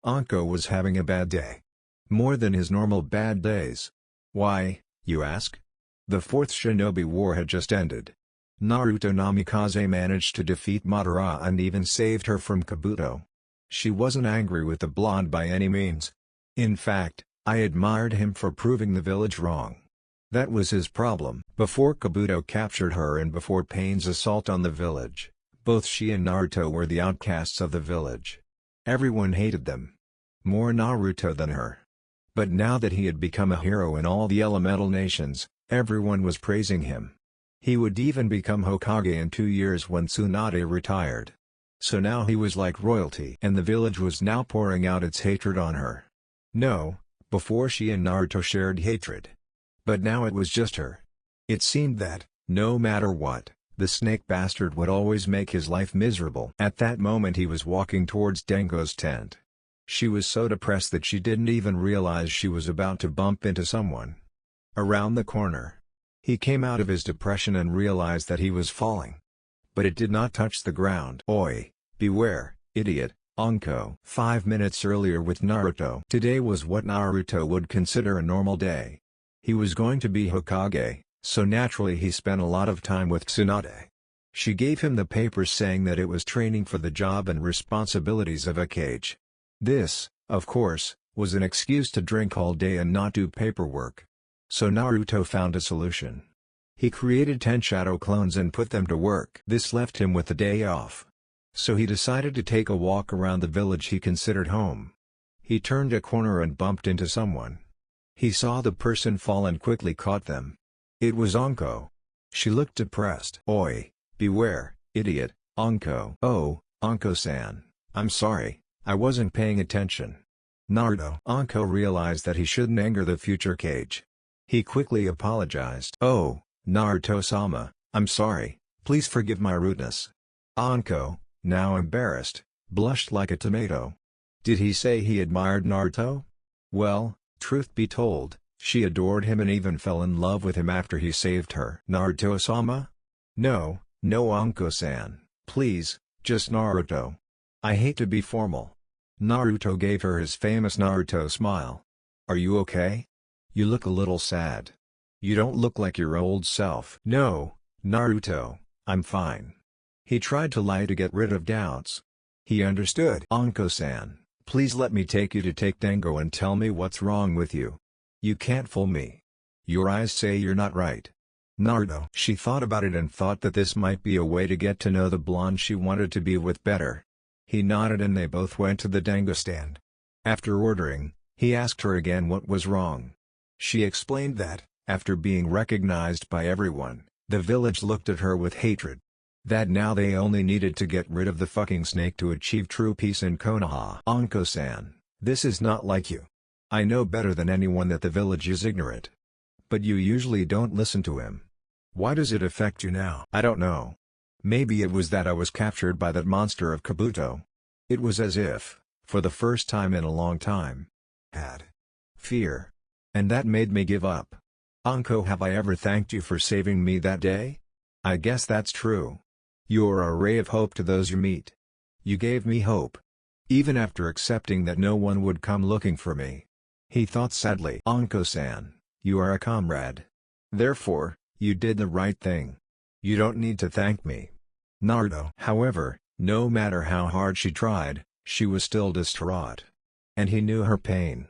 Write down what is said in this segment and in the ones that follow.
Anko was having a bad day. More than his normal bad days. Why, you ask? The fourth Shinobi War had just ended. Naruto Namikaze managed to defeat Madara and even saved her from Kabuto. She wasn't angry with the blonde by any means. In fact, I admired him for proving the village wrong. That was his problem. Before Kabuto captured her and before Pain's assault on the village, both she and Naruto were the outcasts of the village. Everyone hated them. More Naruto than her. But now that he had become a hero in all the elemental nations, everyone was praising him. He would even become Hokage in 2 years when Tsunade retired. So now he was like royalty, and the village was now pouring out its hatred on her. No, before she and Naruto shared hatred. But now it was just her. It seemed that, no matter what, the snake bastard would always make his life miserable. At that moment he was walking towards Dengo's tent. She was so depressed that she didn't even realize she was about to bump into someone. Around the corner. He came out of his depression and realized that he was falling. But it did not touch the ground. Oi, beware, idiot, Anko. 5 minutes earlier with Naruto. Today was what Naruto would consider a normal day. He was going to be Hokage, so naturally he spent a lot of time with Tsunade. She gave him the papers saying that it was training for the job and responsibilities of a cage. This, of course, was an excuse to drink all day and not do paperwork. So Naruto found a solution. He created 10 shadow clones and put them to work. This left him with the day off. So he decided to take a walk around the village he considered home. He turned a corner and bumped into someone. He saw the person fall and quickly caught them. It was Anko. She looked depressed. Oi, beware, idiot, Anko. Oh, Anko-san, I'm sorry, I wasn't paying attention. Naruto. Anko realized that he shouldn't anger the future cage. He quickly apologized. Oh, Naruto-sama, I'm sorry, please forgive my rudeness. Anko, now embarrassed, blushed like a tomato. Did he say he admired Naruto? Well, truth be told, she adored him and even fell in love with him after he saved her. Naruto-sama? No, no Anko-san, please, just Naruto. I hate to be formal. Naruto gave her his famous Naruto smile. Are you okay? You look a little sad. You don't look like your old self. No, Naruto, I'm fine. He tried to lie to get rid of doubts. He understood. Anko-san, please let me take you to take Dengo and tell me what's wrong with you. You can't fool me. Your eyes say you're not right. Naruto. She thought about it and thought that this might be a way to get to know the blonde she wanted to be with better. He nodded and they both went to the Dengo stand. After ordering, he asked her again what was wrong. She explained that, after being recognized by everyone, the village looked at her with hatred. That now they only needed to get rid of the fucking snake to achieve true peace in Konoha. Anko-san, this is not like you. I know better than anyone that the village is ignorant. But you usually don't listen to him. Why does it affect you now? I don't know. Maybe it was that I was captured by that monster of Kabuto. It was as if, for the first time in a long time, had fear. And that made me give up. Anko, have I ever thanked you for saving me that day? I guess that's true. You're a ray of hope to those you meet. You gave me hope. Even after accepting that no one would come looking for me. He thought sadly. Anko-san, you are a comrade. Therefore, you did the right thing. You don't need to thank me. Naruto. However, no matter how hard she tried, she was still distraught. And he knew her pain.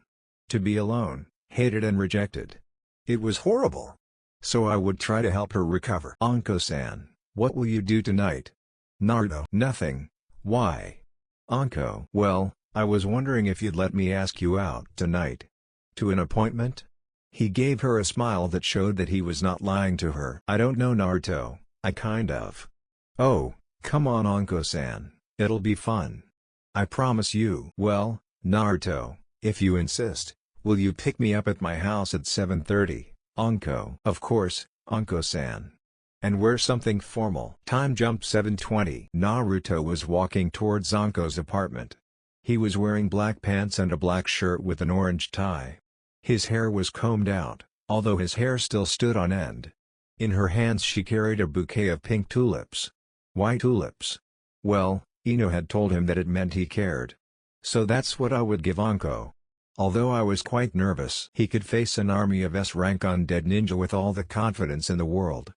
To be alone, hated and rejected. It was horrible. So I would try to help her recover. Anko-san, what will you do tonight? Naruto. Nothing. Why? Anko. Well, I was wondering if you'd let me ask you out tonight. To an appointment? He gave her a smile that showed that he was not lying to her. I don't know, Naruto, I kind of. Oh, come on, Anko-san, it'll be fun. I promise you. Well, Naruto, if you insist, will you pick me up at my house at 7:30, Anko? Of course, Anko-san. And wear something formal. Time jump 7:20. Naruto was walking towards Anko's apartment. He was wearing black pants and a black shirt with an orange tie. His hair was combed out, although his hair still stood on end. In her hands she carried a bouquet of pink tulips. Why tulips? Well, Ino had told him that it meant he cared. So that's what I would give Anko. Although I was quite nervous he could face an army of S-rank undead ninja with all the confidence in the world.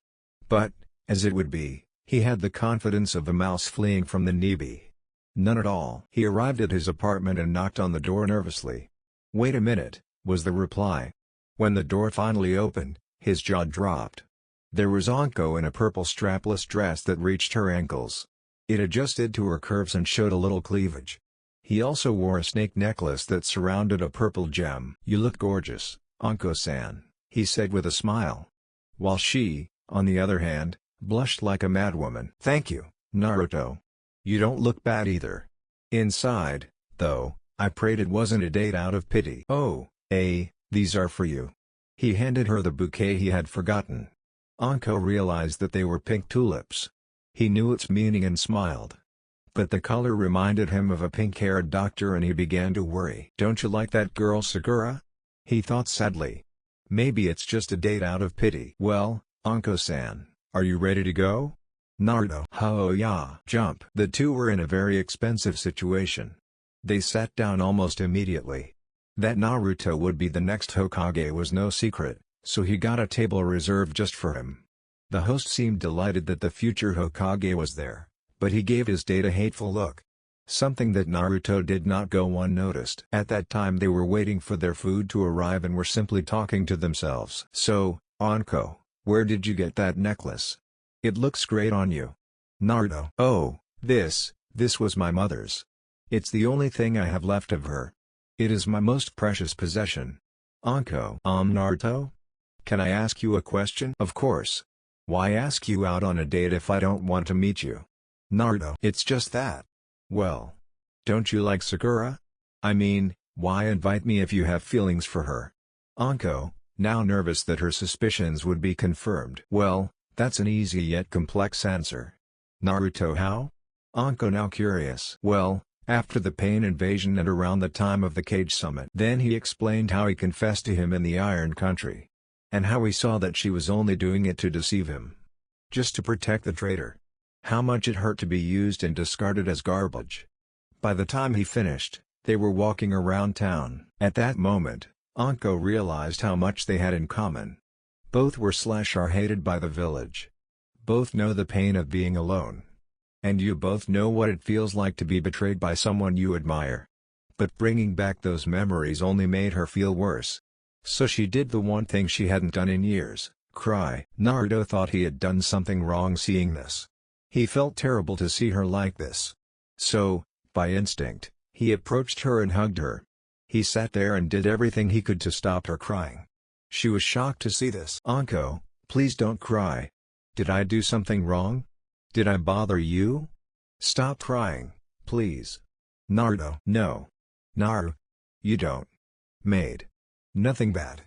But, as it would be, he had the confidence of a mouse fleeing from the Nibi. None at all. He arrived at his apartment and knocked on the door nervously. "Wait a minute," was the reply. When the door finally opened, his jaw dropped. There was Anko in a purple strapless dress that reached her ankles. It adjusted to her curves and showed a little cleavage. He also wore a snake necklace that surrounded a purple gem. "You look gorgeous, Anko-san," he said with a smile. While she, on the other hand, blushed like a madwoman. "Thank you, Naruto. You don't look bad either." Inside, though, I prayed it wasn't a date out of pity. "Oh, these are for you." He handed her the bouquet he had forgotten. Anko realized that they were pink tulips. He knew its meaning and smiled. But the color reminded him of a pink-haired doctor and he began to worry. "Don't you like that girl Sakura?" he thought sadly. "Maybe it's just a date out of pity." "Well, Anko-san, are you ready to go?" Naruto. "Oh yeah." Jump. The two were in a very expensive situation. They sat down almost immediately. That Naruto would be the next Hokage was no secret, so he got a table reserved just for him. The host seemed delighted that the future Hokage was there, but he gave his date a hateful look. Something that Naruto did not go unnoticed. At that time they were waiting for their food to arrive and were simply talking to themselves. "So, Anko, where did you get that necklace? It looks great on you." Naruto. "Oh, this was my mother's. It's the only thing I have left of her. It is my most precious possession." Anko. Naruto? Can I ask you a question?" "Of course. Why ask you out on a date if I don't want to meet you?" Naruto. "It's just that. Well, don't you like Sakura? I mean, why invite me if you have feelings for her?" Anko, now nervous that her suspicions would be confirmed. "Well, that's an easy yet complex answer." Naruto. "How?" Anko now curious. "Well, after the Pain invasion and around the time of the Cage Summit." Then he explained how he confessed to him in the Iron Country. And how he saw that she was only doing it to deceive him. Just to protect the traitor. How much it hurt to be used and discarded as garbage. By the time he finished, they were walking around town. At that moment, Anko realized how much they had in common. Both were/are hated by the village. Both know the pain of being alone. And you both know what it feels like to be betrayed by someone you admire. But bringing back those memories only made her feel worse. So she did the one thing she hadn't done in years, cry. Naruto thought he had done something wrong seeing this. He felt terrible to see her like this. So, by instinct, he approached her and hugged her. He sat there and did everything he could to stop her crying. She was shocked to see this. "Anko, please don't cry. Did I do something wrong? Did I bother you? Stop crying, please." Naruto. "No. Naru. You don't. Made. Nothing bad."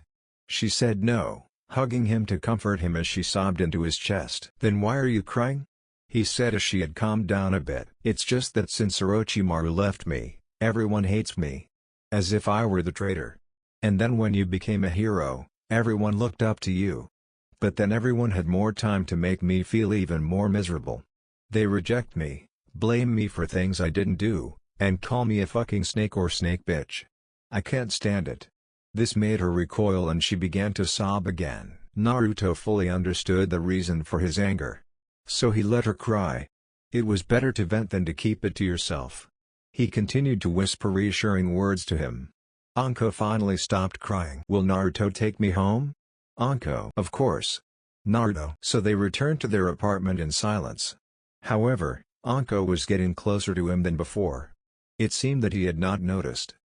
She said no, hugging him to comfort him as she sobbed into his chest. "Then why are you crying?" he said as she had calmed down a bit. "It's just that since Orochimaru left me, everyone hates me. As if I were the traitor. And then when you became a hero, everyone looked up to you. But then everyone had more time to make me feel even more miserable. They reject me, blame me for things I didn't do, and call me a fucking snake or snake bitch. I can't stand it." This made her recoil and she began to sob again. Naruto fully understood the reason for his anger. So he let her cry. It was better to vent than to keep it to yourself. He continued to whisper reassuring words to him. Anko finally stopped crying. "Will Naruto take me home?" Anko. "Of course." Naruto. So they returned to their apartment in silence. However, Anko was getting closer to him than before. It seemed that he had not noticed.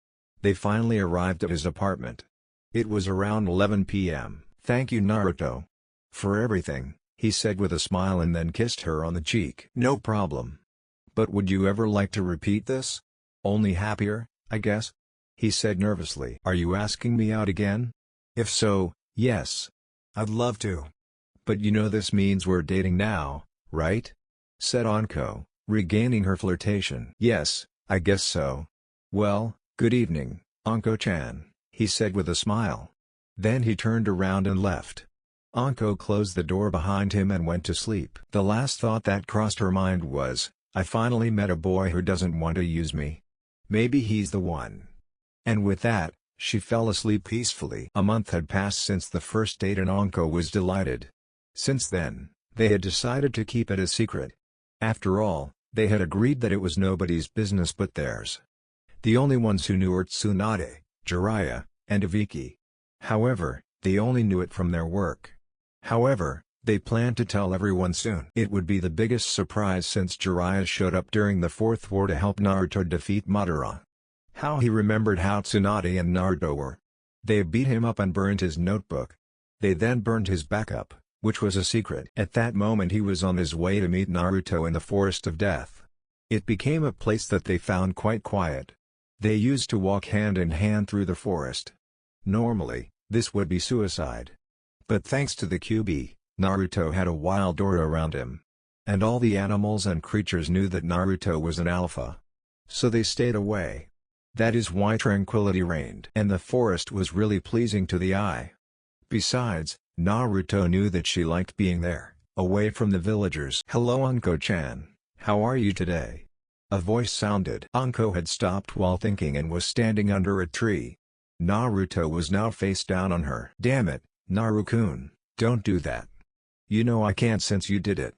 They finally arrived at his apartment. It was around 11 p.m. "Thank you Naruto. For everything," he said with a smile and then kissed her on the cheek. "No problem. But would you ever like to repeat this? Only happier, I guess?" he said nervously. "Are you asking me out again? If so, yes. I'd love to. But you know this means we're dating now, right?" said Anko, regaining her flirtation. "Yes, I guess so. Well, good evening, Anko-chan," he said with a smile. Then he turned around and left. Anko closed the door behind him and went to sleep. The last thought that crossed her mind was, "I finally met a boy who doesn't want to use me." Maybe he's the one. And with that, she fell asleep peacefully. A month had passed since the first date and Anko was delighted. Since then, they had decided to keep it a secret. After all, they had agreed that it was nobody's business but theirs. The only ones who knew were Tsunade, Jiraiya, and Ibiki. However, they only knew it from their work. However, they planned to tell everyone soon. It would be the biggest surprise since Jiraiya showed up during the Fourth War to help Naruto defeat Madara. How he remembered how Tsunade and Naruto were. They beat him up and burned his notebook. They then burned his backup, which was a secret. At that moment he was on his way to meet Naruto in the Forest of Death. It became a place that they found quite quiet. They used to walk hand in hand through the forest. Normally, this would be suicide. But thanks to the QB, Naruto had a wild aura around him. And all the animals and creatures knew that Naruto was an alpha. So they stayed away. That is why tranquility reigned. And the forest was really pleasing to the eye. Besides, Naruto knew that she liked being there, away from the villagers. "Hello Anko-chan, how are you today?" A voice sounded. Anko had stopped while thinking and was standing under a tree. Naruto was now face down on her. "Damn it, Naru-kun, don't do that. You know I can't since you did it."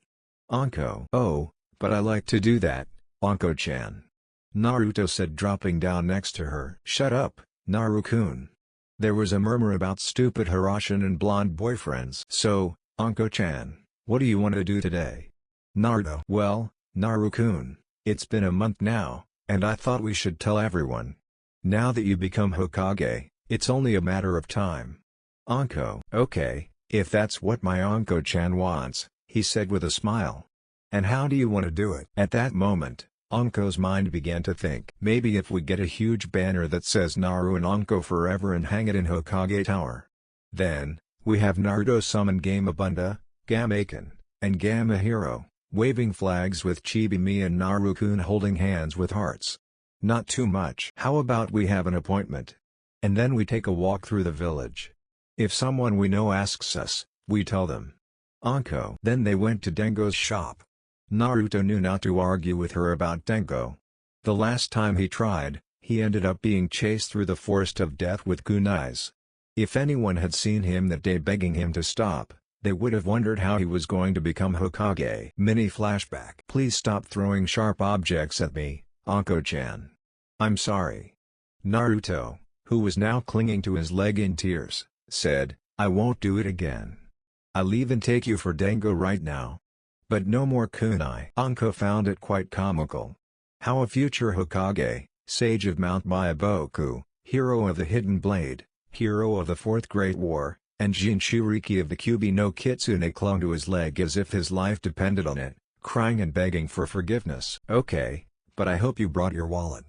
Anko. "Oh, but I like to do that, Anko-chan," Naruto said, dropping down next to her. "Shut up, Naru-kun." There was a murmur about stupid Hiroshin and blonde boyfriends. "So, Anko-chan, what do you want to do today?" Naruto. "Well, Naru-kun, it's been a month now, and I thought we should tell everyone. Now that you become Hokage, it's only a matter of time." Anko. "Okay, if that's what my Anko-chan wants," he said with a smile. "And how do you want to do it?" At that moment, Anko's mind began to think. "Maybe if we get a huge banner that says Naru and Anko forever and hang it in Hokage Tower. Then, we have Naruto summon Gamma Bunda, Gamma-kun, and Gamma Hero, waving flags with Chibi-me and Naru-kun holding hands with hearts. Not too much. How about we have an appointment? And then we take a walk through the village. If someone we know asks us, we tell them." Anko. Then they went to Dengo's shop. Naruto knew not to argue with her about Dengo. The last time he tried, he ended up being chased through the Forest of Death with kunais. If anyone had seen him that day begging him to stop, they would have wondered how he was going to become Hokage. Mini flashback. "Please stop throwing sharp objects at me, Anko-chan. I'm sorry." Naruto, who was now clinging to his leg in tears, said, "I won't do it again. I'll even take you for Dengo right now. But no more kunai." Anko found it quite comical. How a future Hokage, sage of Mount Myaboku, hero of the Hidden Blade, hero of the Fourth Great War, and Jinchuriki of the Kyubi no Kitsune clung to his leg as if his life depended on it, crying and begging for forgiveness. "Okay, but I hope you brought your wallet.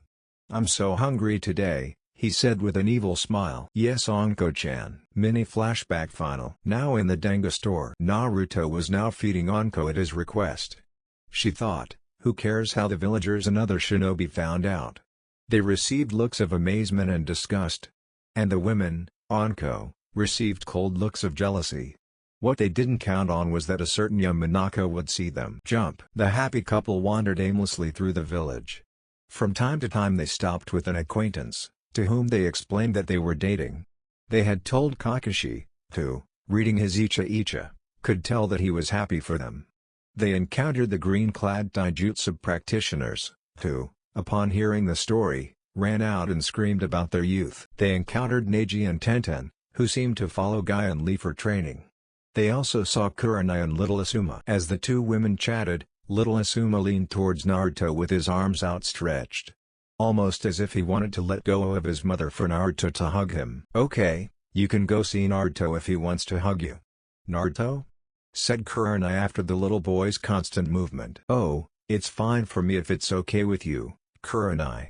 I'm so hungry today," he said with an evil smile. "Yes Anko-chan." Mini flashback final. Now in the Denga store. Naruto was now feeding Anko at his request. She thought, who cares how the villagers and other shinobi found out? They received looks of amazement and disgust. And the women, Anko, received cold looks of jealousy. What they didn't count on was that a certain Yamanaka would see them. Jump. The happy couple wandered aimlessly through the village. From time to time they stopped with an acquaintance, to whom they explained that they were dating. They had told Kakashi, who, reading his Icha, could tell that he was happy for them. They encountered the green-clad taijutsu practitioners, who, upon hearing the story, ran out and screamed about their youth. They encountered Neji and Tenten, who seemed to follow Guy and Lee for training. They also saw Kurenai and Little Asuma. As the two women chatted, Little Asuma leaned towards Naruto with his arms outstretched. Almost as if he wanted to let go of his mother for Naruto to hug him. "Okay, you can go see Naruto if he wants to hug you." "Naruto?" said Kurenai after the little boy's constant movement. "Oh, it's fine for me if it's okay with you, Kurenai."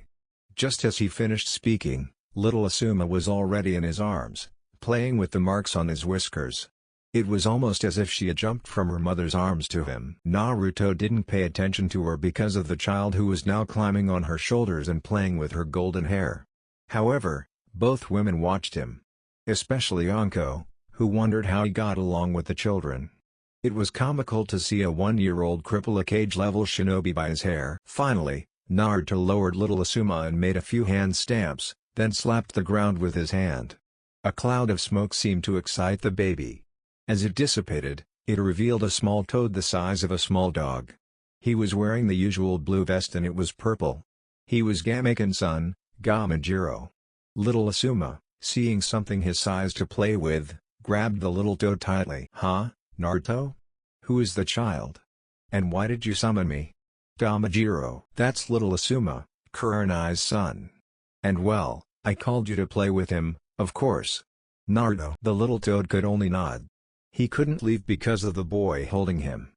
Just as he finished speaking, Little Asuma was already in his arms, playing with the marks on his whiskers. It was almost as if she had jumped from her mother's arms to him. Naruto didn't pay attention to her because of the child who was now climbing on her shoulders and playing with her golden hair. However, both women watched him. Especially Anko, who wondered how he got along with the children. It was comical to see a 1-year-old cripple a cage-level shinobi by his hair. Finally, Naruto lowered little Asuma and made a few hand stamps, then slapped the ground with his hand. A cloud of smoke seemed to excite the baby. As it dissipated, it revealed a small toad the size of a small dog. He was wearing the usual blue vest and it was purple. He was Gameken's son, Gamajiro. Little Asuma, seeing something his size to play with, grabbed the little toad tightly. "Huh, Naruto? Who is the child? And why did you summon me?" "Gamajiro, that's little Asuma, Kurenai's son. And well, I called you to play with him, of course." Naruto. The little toad could only nod. He couldn't leave because of the boy holding him.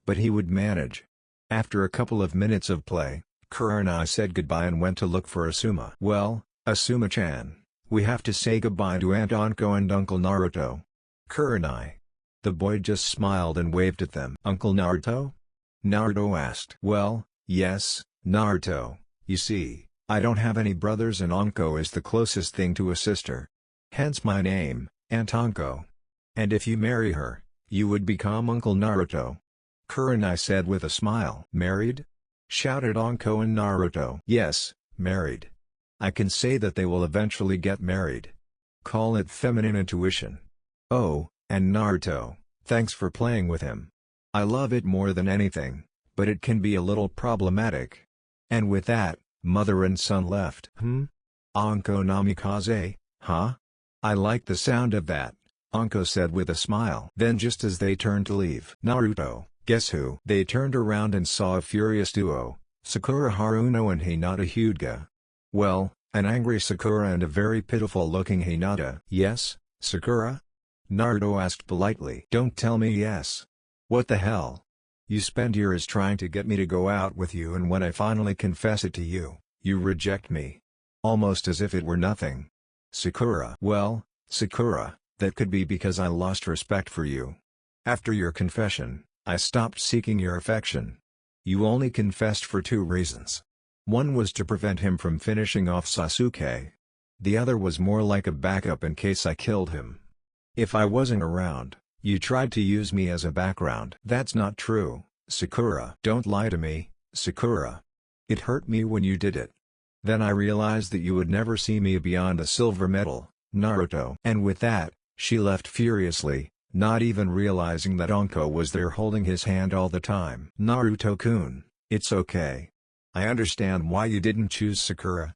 But he would manage. After a couple of minutes of play, Kurenai said goodbye and went to look for Asuma. "Well, Asuma-chan, we have to say goodbye to Aunt Anko and Uncle Naruto." "Kurenai." The boy just smiled and waved at them. "Uncle Naruto?" Naruto asked. "Well, yes, Naruto, you see, I don't have any brothers and Anko is the closest thing to a sister. Hence my name, Aunt Anko. And if you marry her, you would become Uncle Naruto." Kurenai said with a smile. "Married?" shouted Anko and Naruto. "Yes, married. I can say that they will eventually get married. Call it feminine intuition. Oh, and Naruto, thanks for playing with him. I love it more than anything, but it can be a little problematic." And with that, mother and son left. Anko Namikaze, huh? I like the sound of that, Anko said with a smile. Then just as they turned to leave, "Naruto, guess who?" They turned around and saw a furious duo, Sakura Haruno and Hinata Hyuga. Well, an angry Sakura and a very pitiful-looking Hinata. "Yes, Sakura?" Naruto asked politely. "Don't tell me yes. What the hell? You spend years trying to get me to go out with you and when I finally confess it to you, you reject me. Almost as if it were nothing." Sakura. "Well, Sakura, that could be because I lost respect for you. After your confession, I stopped seeking your affection. You only confessed for two reasons. One was to prevent him from finishing off Sasuke. The other was more like a backup in case I killed him. If I wasn't around, you tried to use me as a background." "That's not true, Sakura." "Don't lie to me, Sakura. It hurt me when you did it. Then I realized that you would never see me beyond a silver medal, Naruto." And with that, she left furiously, not even realizing that Anko was there holding his hand all the time. "Naruto-kun, it's okay. I understand why you didn't choose Sakura.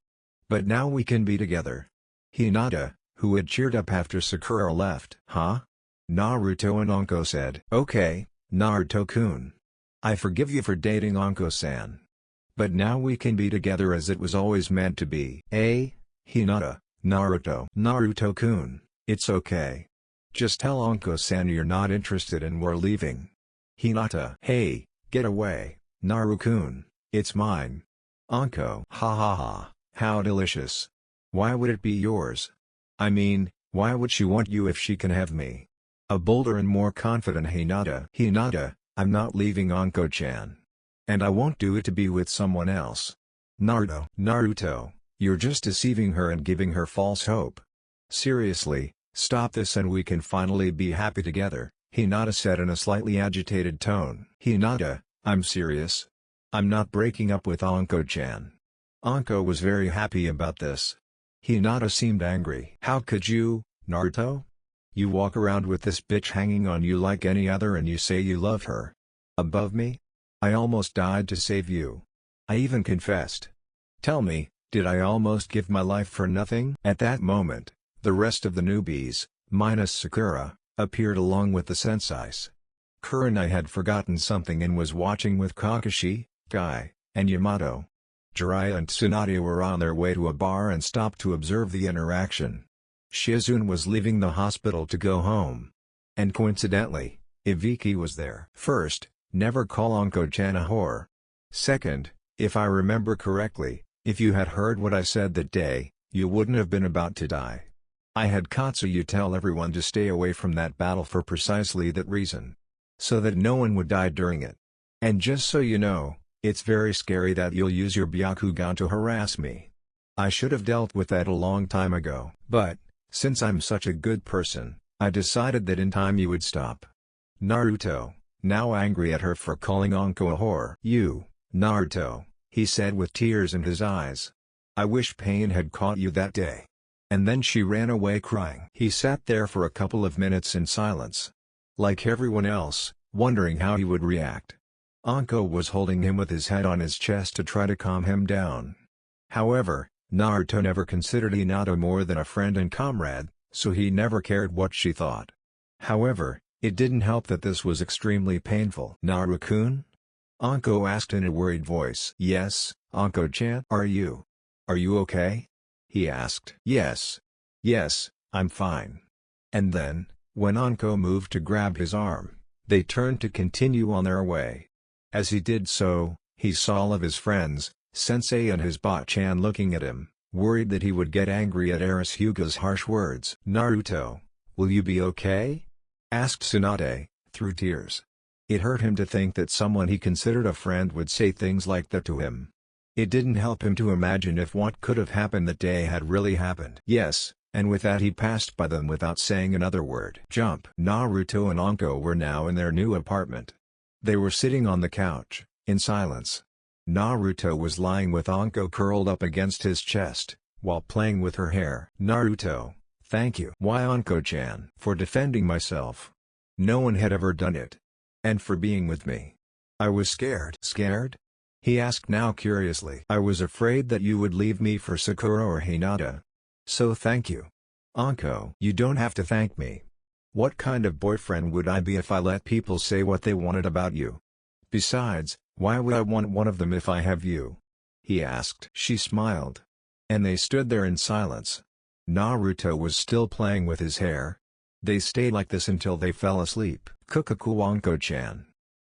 But now we can be together." Hinata, who had cheered up after Sakura left. "Huh?" Naruto and Anko said. "Okay, Naruto-kun. I forgive you for dating Anko-san. But now we can be together as it was always meant to be." Hinata, Naruto. "Naruto-kun, it's okay. Just tell Anko-san you're not interested and we're leaving." Hinata. "Hey, get away, Naru-kun, it's mine." Anko. "Ha ha ha, how delicious. Why would it be yours? I mean, why would she want you if she can have me?" A bolder and more confident Hinata. "Hinata, I'm not leaving Anko-chan. And I won't do it to be with someone else." Naruto. "Naruto, you're just deceiving her and giving her false hope. Seriously, stop this and we can finally be happy together," Hinata said in a slightly agitated tone. "Hinata, I'm serious. I'm not breaking up with Anko-chan." Anko was very happy about this. Hinata seemed angry. "How could you, Naruto? You walk around with this bitch hanging on you like any other and you say you love her. Above me? I almost died to save you. I even confessed. Tell me, did I almost give my life for nothing?" At that moment, the rest of the newbies, minus Sakura, appeared along with the senseis. Kurenai had forgotten something and was watching with Kakashi, Kai, and Yamato. Jiraiya and Tsunade were on their way to a bar and stopped to observe the interaction. Shizune was leaving the hospital to go home. And coincidentally, Ibiki was there. First, never call Anko-chan a whore. Second, if I remember correctly, if you had heard what I said that day, you wouldn't have been about to die. I had Katsuyu tell everyone to stay away from that battle for precisely that reason. So that no one would die during it. And just so you know, it's very scary that you'll use your Byakugan to harass me. I should have dealt with that a long time ago. But, since I'm such a good person, I decided that in time you would stop." Naruto, now angry at her for calling Anko a whore. "You, Naruto, he said with tears in his eyes. "I wish pain had caught you that day." And then she ran away crying. He sat there for a couple of minutes in silence. Like everyone else, wondering how he would react. Anko was holding him with his head on his chest to try to calm him down. However, Naruto never considered Hinata more than a friend and comrade, so he never cared what she thought. However, it didn't help that this was extremely painful. "Naru-kun?" Anko asked in a worried voice. "Yes, Anko-chan." Are you okay?" he asked. Yes, I'm fine." And then, when Anko moved to grab his arm, they turned to continue on their way. As he did so, he saw all of his friends, Sensei and his Ba-chan looking at him, worried that he would get angry at Arisuga's harsh words. "Naruto, will you be okay?" asked Tsunade, through tears. It hurt him to think that someone he considered a friend would say things like that to him. It didn't help him to imagine if what could have happened that day had really happened. Yes, and with that he passed by them without saying another word. Jump. Naruto and Anko were now in their new apartment. They were sitting on the couch, in silence. Naruto was lying with Anko curled up against his chest, while playing with her hair. "Naruto, thank you." "Why, Anko-chan?" "For defending myself. No one had ever done it. And for being with me. I was scared." "Scared?" he asked now curiously. "I was afraid that you would leave me for Sakura or Hinata. So thank you." "Anko, you don't have to thank me. What kind of boyfriend would I be if I let people say what they wanted about you? Besides, why would I want one of them if I have you?" he asked. She smiled. And they stood there in silence. Naruto was still playing with his hair. They stayed like this until they fell asleep. "Kukaku Anko-chan.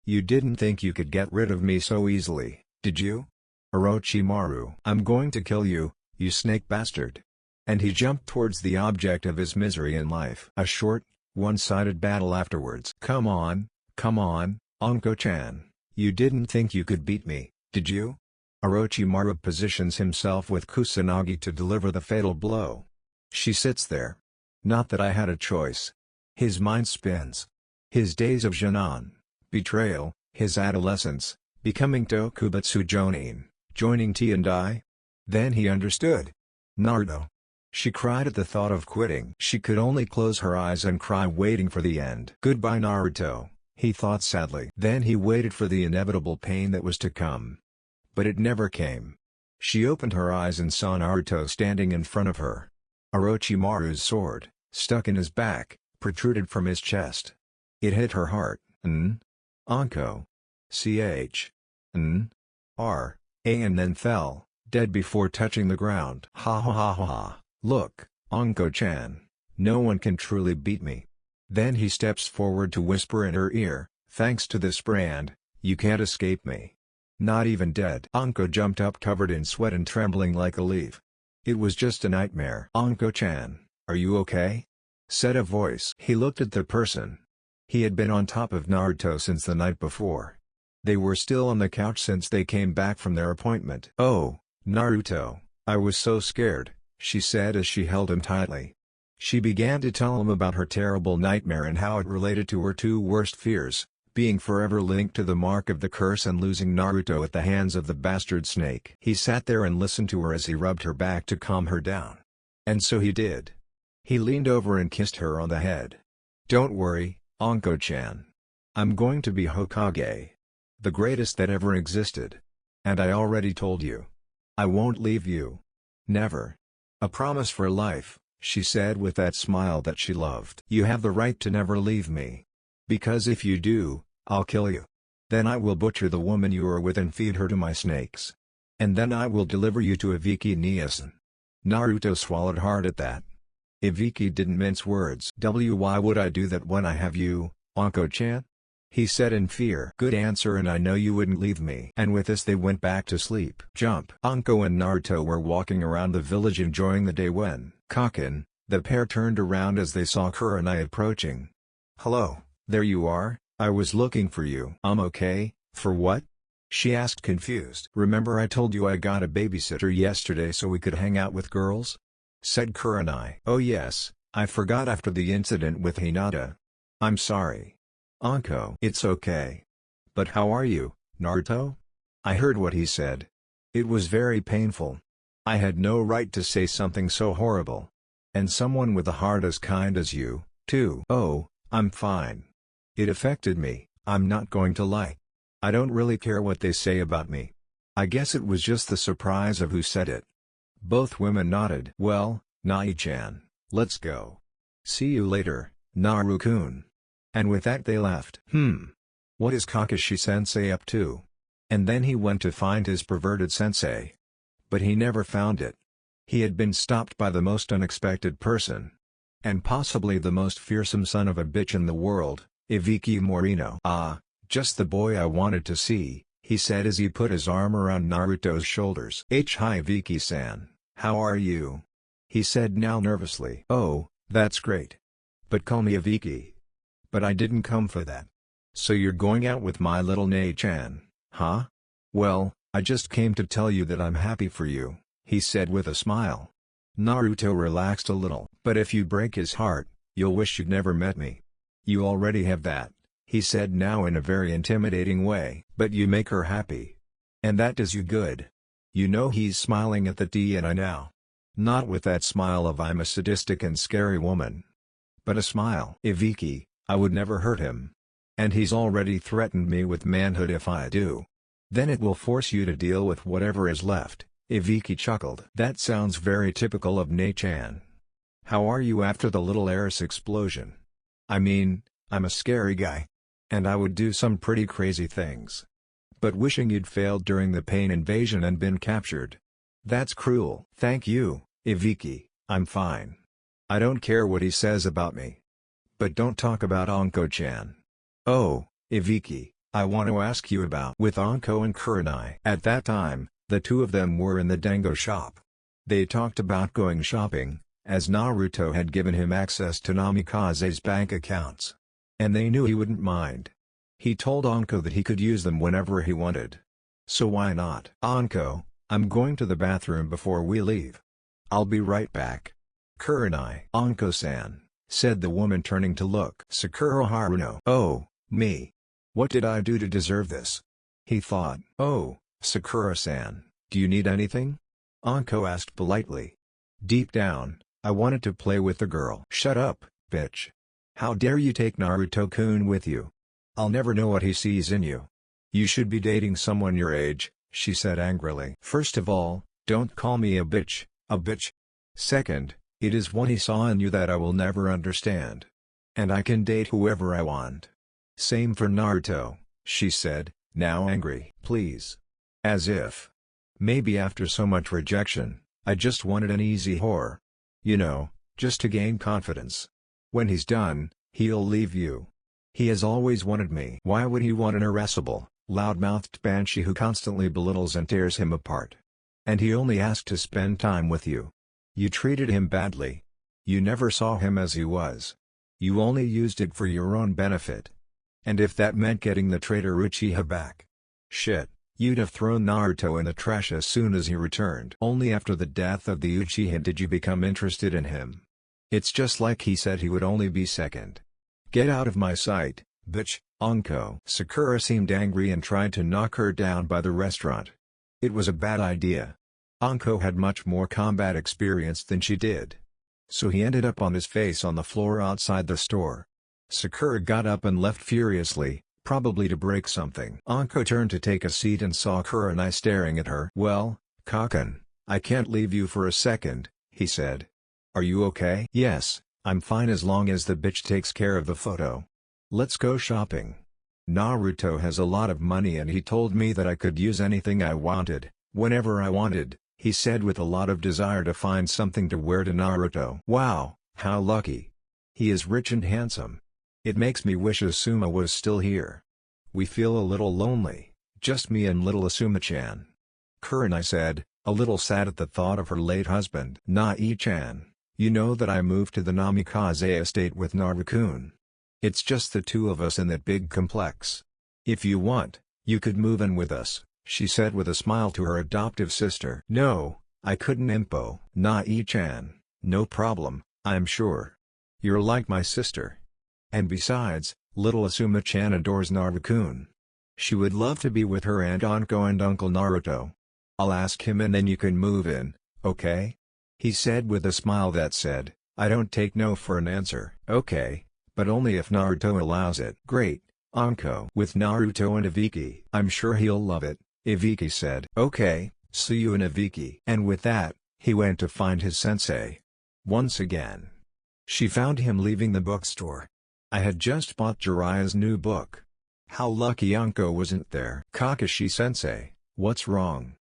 You didn't think you could get rid of me so easily, did you? Orochimaru. I'm going to kill you, you snake bastard." And he jumped towards the object of his misery in life. A short, one-sided battle afterwards. Come on, Anko-chan. You didn't think you could beat me, did you?" Orochimaru positions himself with Kusanagi to deliver the fatal blow. She sits there. Not that I had a choice. His mind spins. His days of Jinan, betrayal, his adolescence, becoming Tokubetsu Jonin, joining T&I. Then he understood. Naruto. She cried at the thought of quitting. She could only close her eyes and cry, waiting for the end. "Goodbye, Naruto," he thought sadly. Then he waited for the inevitable pain that was to come. But it never came. She opened her eyes and saw Naruto standing in front of her. Orochimaru's sword, stuck in his back, protruded from his chest. It hit her heart. Anko. And then fell, dead before touching the ground. Ha ha ha ha ha. "Look, Anko-chan. No one can truly beat me." Then he steps forward to whisper in her ear, "Thanks to this brand, you can't escape me. Not even dead." Anko jumped up covered in sweat and trembling like a leaf. "It was just a nightmare." "Anko-chan, are you okay?" said a voice. He looked at the person. He had been on top of Naruto since the night before. They were still on the couch since they came back from their appointment. "Oh, Naruto, I was so scared," she said as she held him tightly. She began to tell him about her terrible nightmare and how it related to her two worst fears, being forever linked to the mark of the curse and losing Naruto at the hands of the bastard snake. He sat there and listened to her as he rubbed her back to calm her down. And so he did. He leaned over and kissed her on the head. "Don't worry, Anko-chan. I'm going to be Hokage. The greatest that ever existed. And I already told you. I won't leave you. Never. A promise for life," she said with that smile that she loved. "You have the right to never leave me. Because if you do, I'll kill you. Then I will butcher the woman you are with and feed her to my snakes. And then I will deliver you to Ibiki Niasen." Naruto swallowed hard at that. Ibiki didn't mince words. "Why would I do that when I have you, Anko-chan?" he said in fear. "Good answer, and I know you wouldn't leave me." And with this they went back to sleep. Jump. Anko and Naruto were walking around the village enjoying the day when, Kaken, the pair turned around as they saw Kurenai approaching. "Hello, there you are, I was looking for you." "I'm okay, for what?" she asked confused. "Remember I told you I got a babysitter yesterday so we could hang out with girls?" said Kurenai. "Oh yes, I forgot after the incident with Hinata. I'm sorry." "Anko." "It's okay. But how are you, Naruto?" "I heard what he said. It was very painful. I had no right to say something so horrible. And someone with a heart as kind as you, too. Oh, I'm fine. It affected me, I'm not going to lie. I don't really care what they say about me. I guess it was just the surprise of who said it. Both women nodded. Well, Nai-chan, let's go. See you later, Naru-kun. And with that they left. What is Kakashi-sensei up to? And then he went to find his perverted sensei. But he never found it. He had been stopped by the most unexpected person. And possibly the most fearsome son of a bitch in the world, Ibiki Morino. Ah, just the boy I wanted to see, he said as he put his arm around Naruto's shoulders. Hi Ibiki-san, how are you? He said now nervously. Oh, that's great. But call me Ibiki. But I didn't come for that. So you're going out with my little Nei-chan, huh? Well, I just came to tell you that I'm happy for you, he said with a smile. Naruto relaxed a little. But if you break his heart, you'll wish you'd never met me. You already have that, he said now in a very intimidating way. But you make her happy. And that does you good. You know he's smiling at the DNI now. Not with that smile of I'm a sadistic and scary woman. But a smile. Ibiki, I would never hurt him. And he's already threatened me with manhood if I do. Then it will force you to deal with whatever is left, Ibiki chuckled. That sounds very typical of Nei-chan. How are you after the little Eris explosion? I mean, I'm a scary guy. And I would do some pretty crazy things. But wishing you'd failed during the pain invasion and been captured. That's cruel. Thank you, Ibiki, I'm fine. I don't care what he says about me. But don't talk about Anko-chan. Oh, Ibiki, I want to ask you about with Anko and Kurenai. At that time, the two of them were in the dango shop. They talked about going shopping, as Naruto had given him access to Namikaze's bank accounts. And they knew he wouldn't mind. He told Anko that he could use them whenever he wanted. So why not? Anko, I'm going to the bathroom before we leave. I'll be right back. Kurenai. Anko-san, said the woman turning to look. Sakura Haruno. Oh, me. What did I do to deserve this? He thought. Oh, Sakura-san, do you need anything? Anko asked politely. Deep down, I wanted to play with the girl. Shut up, bitch. How dare you take Naruto-kun with you? I'll never know what he sees in you. You should be dating someone your age, she said angrily. First of all, don't call me a bitch, a bitch. Second, it is what he saw in you that I will never understand. And I can date whoever I want. Same for Naruto, she said, now angry. Please. As if. Maybe after so much rejection, I just wanted an easy whore. You know, just to gain confidence. When he's done, he'll leave you. He has always wanted me. Why would he want an irascible, loud-mouthed banshee who constantly belittles and tears him apart? And he only asked to spend time with you. You treated him badly. You never saw him as he was. You only used it for your own benefit. And if that meant getting the traitor Uchiha back, shit, you'd have thrown Naruto in the trash as soon as he returned. Only after the death of the Uchiha did you become interested in him. It's just like he said he would only be second. Get out of my sight, bitch, Anko. Sakura seemed angry and tried to knock her down by the restaurant. It was a bad idea. Anko had much more combat experience than she did. So he ended up on his face on the floor outside the store. Sakura got up and left furiously, probably to break something. Anko turned to take a seat and saw Kurenai staring at her. Well, Kaken, I can't leave you for a second, he said. Are you okay? Yes, I'm fine as long as the bitch takes care of the photo. Let's go shopping. Naruto has a lot of money and he told me that I could use anything I wanted, whenever I wanted, he said with a lot of desire to find something to wear to Naruto. Wow, how lucky. He is rich and handsome. It makes me wish Asuma was still here. We feel a little lonely, just me and little Asuma-chan. Kurenai said, a little sad at the thought of her late husband. Nai-chan, you know that I moved to the Namikaze estate with Naru-kun. It's just the two of us in that big complex. If you want, you could move in with us, she said with a smile to her adoptive sister. No, I couldn't impo. Nai-chan, no problem, I'm sure. You're like my sister. And besides, little Asuma-chan adores Naru-kun. She would love to be with her Aunt Anko and Uncle Naruto. I'll ask him and then you can move in, okay? He said with a smile that said, I don't take no for an answer. Okay, but only if Naruto allows it. Great, Anko. With Naruto and Ibiki. I'm sure he'll love it, Ibiki said. Okay, see you in Ibiki. And with that, he went to find his sensei. Once again, she found him leaving the bookstore. I had just bought Jiraiya's new book. How lucky Anko wasn't there. Kakashi-sensei, what's wrong?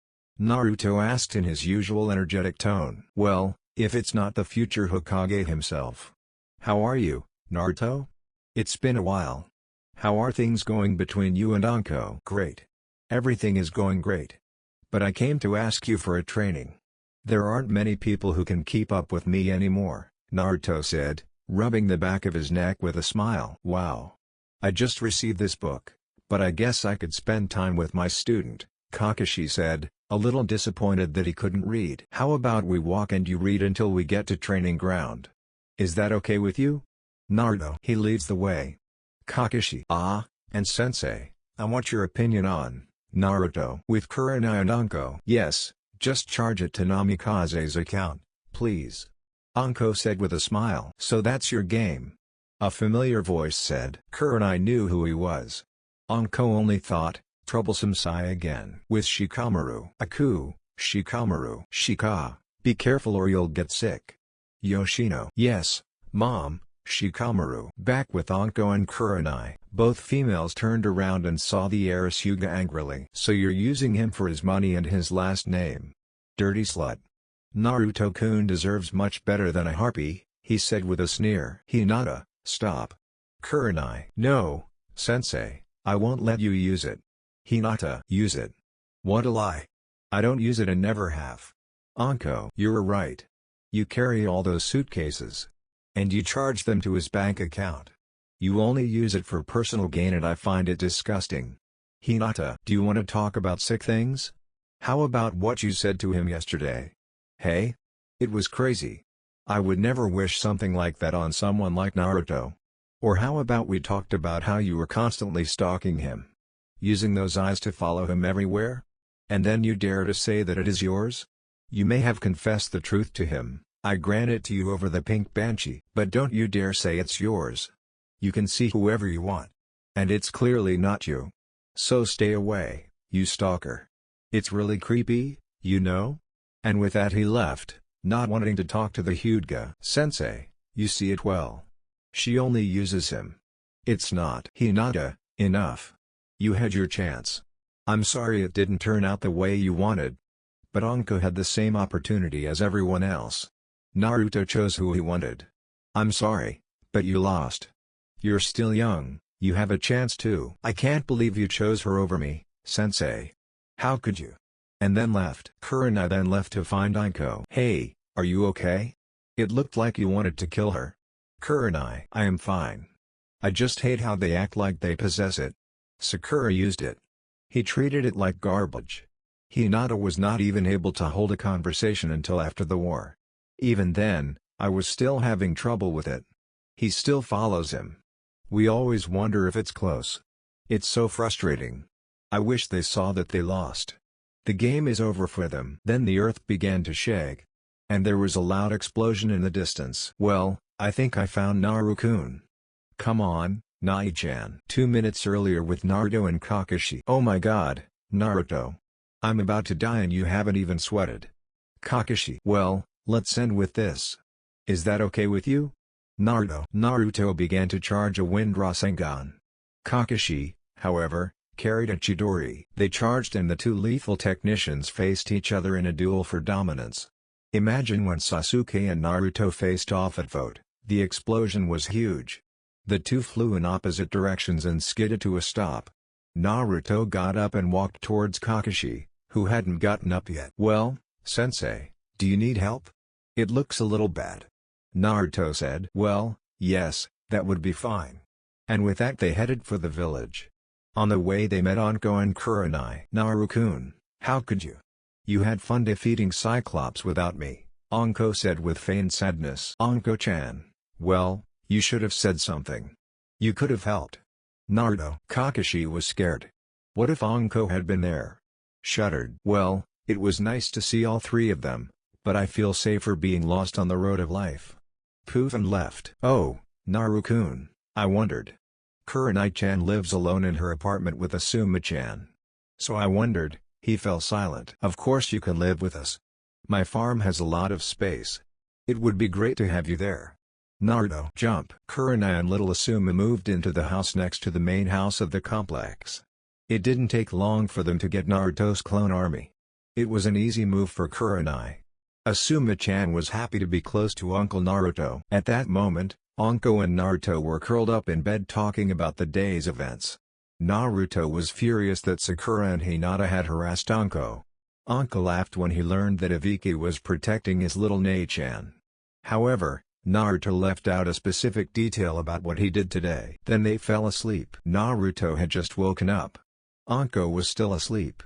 Naruto asked in his usual energetic tone. Well, if it's not the future Hokage himself. How are you, Naruto? It's been a while. How are things going between you and Anko? Great. Everything is going great. But I came to ask you for a training. There aren't many people who can keep up with me anymore, Naruto said, rubbing the back of his neck with a smile. Wow. I just received this book, but I guess I could spend time with my student, Kakashi said, a little disappointed that he couldn't read. How about we walk and you read until we get to training ground? Is that okay with you? Naruto. He leads the way. Kakashi. And sensei, I want your opinion on Naruto. With Kurenai and Anko. Yes, just charge it to Namikaze's account, please. Anko said with a smile. So that's your game? A familiar voice said. Kurenai knew who he was. Anko only thought, troublesome sigh again. With Shikamaru. Aku, Shikamaru. Shika, be careful or you'll get sick. Yoshino. Yes, Mom, Shikamaru. Back with Anko and Kurenai. Both females turned around and saw the heiress Hyuga angrily. So you're using him for his money and his last name. Dirty slut. Naruto-kun deserves much better than a harpy, he said with a sneer. Hinata, stop. Kurenai. No, sensei, I won't let you use it. Hinata. Use it. What a lie. I don't use it and never have. Anko. You're right. You carry all those suitcases. And you charge them to his bank account. You only use it for personal gain and I find it disgusting. Hinata. Do you want to talk about sick things? How about what you said to him yesterday? Hey? It was crazy. I would never wish something like that on someone like Naruto. Or how about we talked about how you were constantly stalking him? Using those eyes to follow him everywhere? And then you dare to say that it is yours? You may have confessed the truth to him, I grant it to you over the pink banshee. But don't you dare say it's yours. You can see whoever you want. And it's clearly not you. So stay away, you stalker. It's really creepy, you know? And with that he left, not wanting to talk to the Hyuga. Sensei, you see it well. She only uses him. It's not. Hinata, enough. You had your chance. I'm sorry it didn't turn out the way you wanted. But Anko had the same opportunity as everyone else. Naruto chose who he wanted. I'm sorry, but you lost. You're still young, you have a chance too. I can't believe you chose her over me, sensei. How could you? And then left. Kurenai then left to find Anko. Hey, are you okay? It looked like you wanted to kill her. Kurenai. I am fine. I just hate how they act like they possess it. Sakura used it. He treated it like garbage. Hinata was not even able to hold a conversation until after the war. Even then, I was still having trouble with it. He still follows him. We always wonder if it's close. It's so frustrating. I wish they saw that they lost. The game is over for them. Then the earth began to shake. And there was a loud explosion in the distance. Well, I think I found Naru-kun. Come on, Nai-chan. 2 minutes earlier with Naruto and Kakashi. Oh my god, Naruto. I'm about to die and you haven't even sweated. Kakashi. Well, let's end with this. Is that okay with you? Naruto began to charge a wind Rasengan. Kakashi, however, carried a Chidori. They charged and the two lethal technicians faced each other in a duel for dominance. Imagine when Sasuke and Naruto faced off at Vote, the explosion was huge. The two flew in opposite directions and skidded to a stop. Naruto got up and walked towards Kakashi, who hadn't gotten up yet. Well, sensei, do you need help? It looks a little bad. Naruto said. Well, yes, that would be fine. And with that they headed for the village. On the way they met Anko and Kurenai. Naru-kun, how could you? You had fun defeating Cyclops without me, Anko said with feigned sadness. Anko-chan, well, you should have said something. You could have helped. Naruto. Kakashi was scared. What if Anko had been there? Shuddered. Well, It was nice to see all three of them, but I feel safer being lost on the road of life. Poof and left. Oh, Naru-kun, I wondered. Kurenai-chan lives alone in her apartment with Asuma-chan. So I wondered, he fell silent. Of course you can live with us. My farm has a lot of space. It would be great to have you there. Naruto. Jump. Kurenai and little Asuma moved into the house next to the main house of the complex. It didn't take long for them to get Naruto's clone army. It was an easy move for Kurenai. Asuma-chan was happy to be close to Uncle Naruto. At that moment, Anko and Naruto were curled up in bed talking about the day's events. Naruto was furious that Sakura and Hinata had harassed Anko. Anko laughed when he learned that Ibiki was protecting his little Nei-chan. However, Naruto left out a specific detail about what he did today. Then they fell asleep. Naruto had just woken up. Anko was still asleep.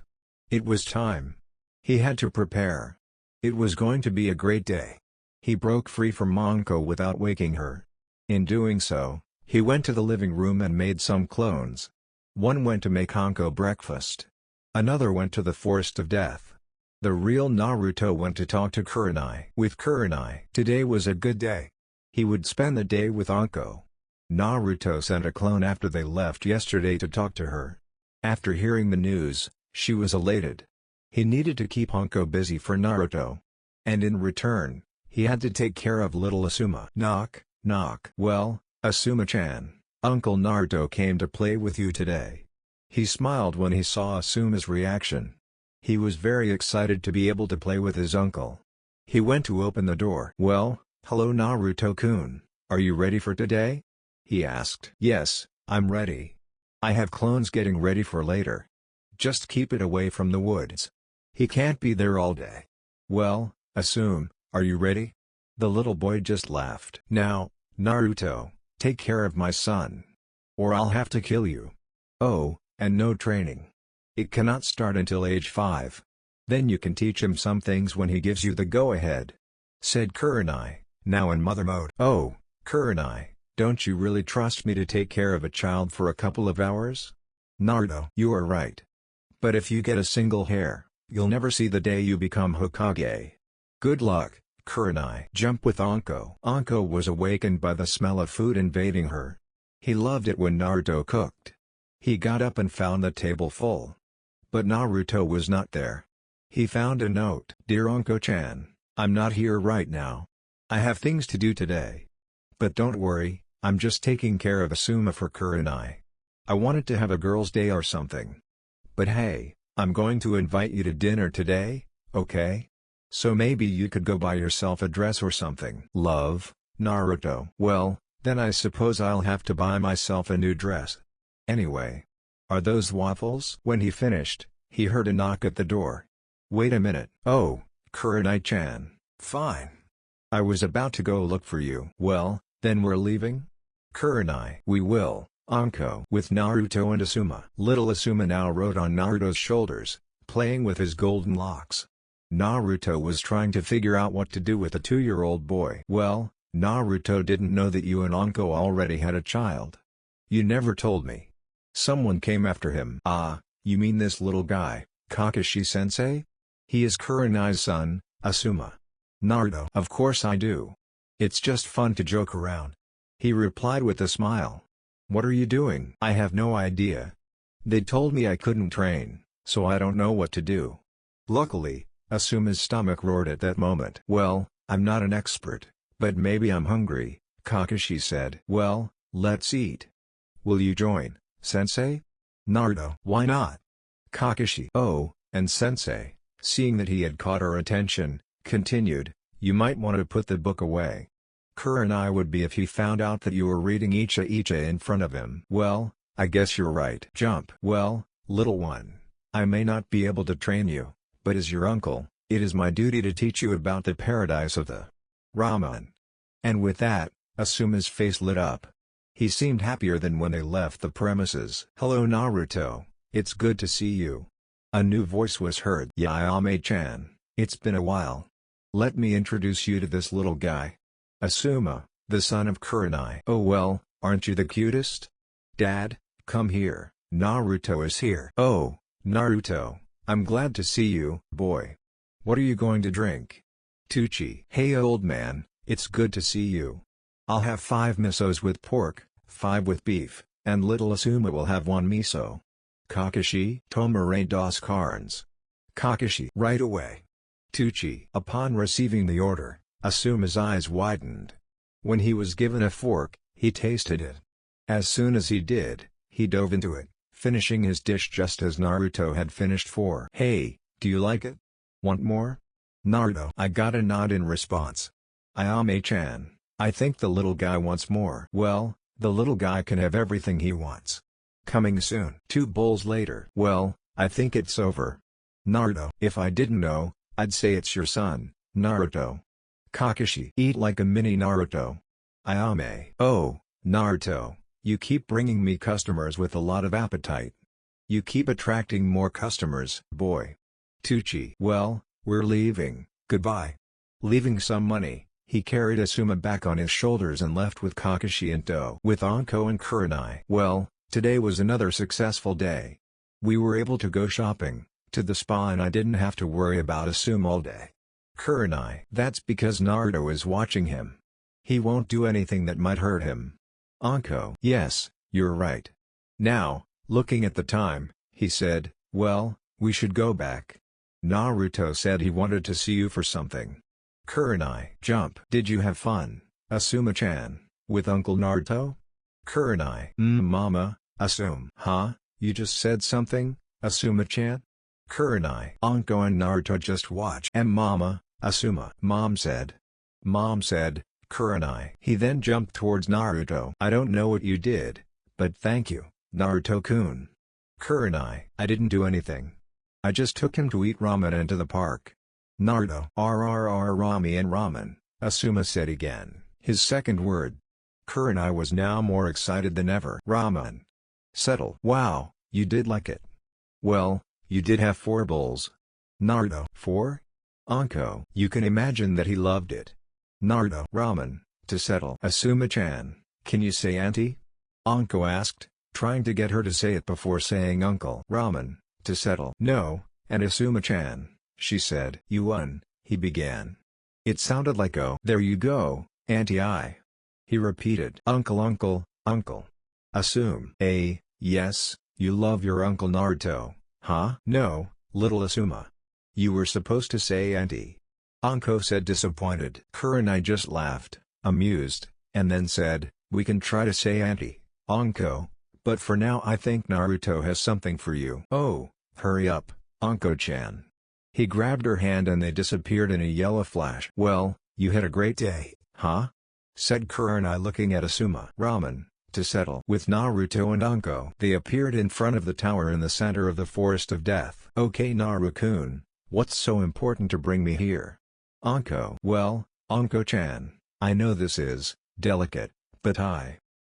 It was time. He had to prepare. It was going to be a great day. He broke free from Anko without waking her. In doing so, he went to the living room and made some clones. One went to make Anko breakfast. Another went to the Forest of Death. The real Naruto went to talk to Kurenai. With Kurenai, today was a good day. He would spend the day with Anko. Naruto sent a clone after they left yesterday to talk to her. After hearing the news, she was elated. He needed to keep Anko busy for Naruto. And in return, he had to take care of little Asuma. Knock, knock. Well, Asuma-chan, Uncle Naruto came to play with you today. He smiled when he saw Asuma's reaction. He was very excited to be able to play with his uncle. He went to open the door. Well, hello Naruto-kun, are you ready for today? He asked. Yes, I'm ready. I have clones getting ready for later. Just keep it away from the woods. He can't be there all day. Well, Asuma, are you ready? The little boy just laughed. Now, Naruto, take care of my son. Or I'll have to kill you. Oh, and no training. It cannot start until age 5. Then you can teach him some things when he gives you the go-ahead. Said Kurenai, now in mother mode. Oh, Kurenai, don't you really trust me to take care of a child for a couple of hours? Naruto, you are right. But if you get a single hair, you'll never see the day you become Hokage. Good luck, Kurenai. Jump with Anko. Anko was awakened by the smell of food invading her. He loved it when Naruto cooked. He got up and found the table full. But Naruto was not there. He found a note. Dear Anko-chan, I'm not here right now. I have things to do today. But don't worry, I'm just taking care of Asuma for Kurenai. I wanted to have a girl's day or something. But hey, I'm going to invite you to dinner today, okay? So maybe you could go buy yourself a dress or something. Love, Naruto. Well, then I suppose I'll have to buy myself a new dress. Anyway. Are those waffles? When he finished, he heard a knock at the door. Wait a minute. Oh, Kurenai-chan. Fine. I was about to go look for you. Well, then we're leaving? Kurenai. We will, Anko. With Naruto and Asuma. Little Asuma now rode on Naruto's shoulders, playing with his golden locks. Naruto was trying to figure out what to do with a 2-year-old boy. Well, Naruto didn't know that you and Anko already had a child. You never told me. Someone came after him. Ah, you mean this little guy, Kakashi-sensei? He is Kurenai's son, Asuma. Naruto. Of course I do. It's just fun to joke around. He replied with a smile. What are you doing? I have no idea. They told me I couldn't train, so I don't know what to do. Luckily, Asuma's stomach roared at that moment. Well, I'm not an expert, but maybe I'm hungry, Kakashi said. Well, let's eat. Will you join, Sensei? Naruto. Why not? Kakashi. Oh, and Sensei, seeing that he had caught her attention, continued, you might want to put the book away. Kurenai would be if he found out that you were reading Icha Icha in front of him. Well, I guess you're right. Jump. Well, little one, I may not be able to train you, but as your uncle, it is my duty to teach you about the paradise of the Ramen. And with that, Asuma's face lit up. He seemed happier than when they left the premises. Hello Naruto, it's good to see you. A new voice was heard. Yeah, Ayame-chan, it's been a while. Let me introduce you to this little guy. Asuma, the son of Kurenai. Oh well, aren't you the cutest? Dad, come here, Naruto is here. Oh, Naruto, I'm glad to see you, boy. What are you going to drink? Tucci. Hey old man, it's good to see you. I'll have 5 misos with pork, 5 with beef, and little Asuma will have 1 miso. Kakashi. Tomare dos carnes. Kakashi. Right away. Tucci. Upon receiving the order, Asuma's eyes widened. When he was given a fork, he tasted it. As soon as he did, he dove into it, finishing his dish just as Naruto had finished 4. Hey, do you like it? Want more? Naruto. I got a nod in response. Ayame-chan, I think the little guy wants more. Well, the little guy can have everything he wants. Coming soon. 2 bowls later. Well, I think it's over. Naruto. If I didn't know, I'd say it's your son, Naruto. Kakashi. Eat like a mini Naruto. Ayame. Oh, Naruto, you keep bringing me customers with a lot of appetite. You keep attracting more customers, boy. Tucci. Well, we're leaving, goodbye. Leaving some money, he carried Asuma back on his shoulders and left with Kakashi and Do. With Anko and Kurenai. Well, today was another successful day. We were able to go shopping, to the spa, and I didn't have to worry about Asuma all day. Kurenai. That's because Naruto is watching him. He won't do anything that might hurt him. Anko. Yes, you're right. Now, looking at the time, he said, well, we should go back. Naruto said he wanted to see you for something. Kurenai. Jump. Did you have fun, Asuma-chan, with Uncle Naruto? Kurenai. Mama, Asuma. Huh? You just said something, Asuma-chan? Kurenai. Anko and Naruto just watch. Mama, Asuma. Mom said. Kurenai. He then jumped towards Naruto. I don't know what you did, but thank you, Naruto-kun. Kurenai. I didn't do anything. I just took him to eat ramen and to the park. Naruto. Rami and ramen, Asuma said again, his second word. Kurenai was now more excited than ever. Ramen. Settle. Wow, you did like it. Well, you did have 4 bowls. Naruto. 4? Anko. You can imagine that he loved it. Naruto. Ramen, to settle. Asuma-chan, can you say auntie? Anko asked, trying to get her to say it before saying uncle. Ramen, to settle. No, and Asuma-chan, she said. You won, he began. It sounded like oh. There you go, auntie I. He repeated. Uncle. Assume. Yes, you love your uncle Naruto, huh? No, little Asuma. You were supposed to say auntie. Anko said disappointed. Kurenai just laughed, amused, and then said, we can try to say auntie, Anko, but for now I think Naruto has something for you. Oh, hurry up, Anko-chan. He grabbed her hand and they disappeared in a yellow flash. Well, you had a great day, huh? Said Kurenai looking at Asuma. Ramen, to settle. With Naruto and Anko. They appeared in front of the tower in the center of the Forest of Death. Okay Naru-kun, what's so important to bring me here? Anko. Well, Anko-chan, I know this is delicate, but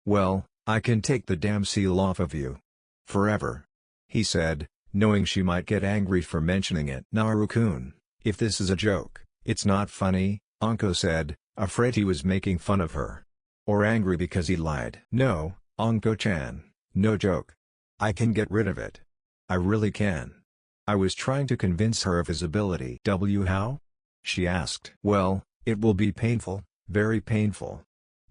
well, I can take the damn seal off of you. Forever. He said, knowing she might get angry for mentioning it. Naru-kun, if this is a joke, it's not funny, Anko said, afraid he was making fun of her. Or angry because he lied. No, Anko-chan, no joke. I can get rid of it. I really can. I was trying to convince her of his ability. How? She asked. Well, it will be painful, very painful.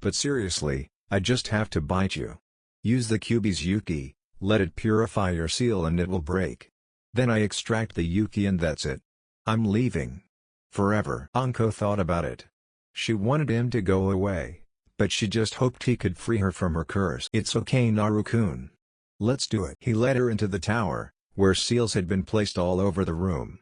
But seriously, I just have to bite you. Use the Kyuubi's Yuki, let it purify your seal and it will break. Then I extract the Yuki and that's it. I'm leaving. Forever. Anko thought about it. She wanted him to go away, but she just hoped he could free her from her curse. It's okay Naru-kun. Let's do it. He led her into the tower, where seals had been placed all over the room.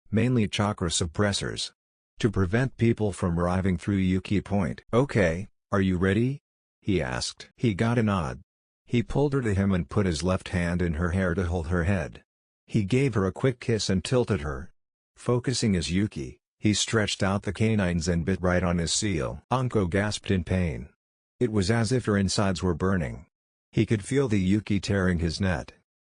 Mainly chakra suppressors. To prevent people from arriving through Yuki Point. Okay, are you ready? He asked. He got a nod. He pulled her to him and put his left hand in her hair to hold her head. He gave her a quick kiss and tilted her. Focusing his Yuki, he stretched out the canines and bit right on his seal. Anko gasped in pain. It was as if her insides were burning. He could feel the Yuki tearing his net.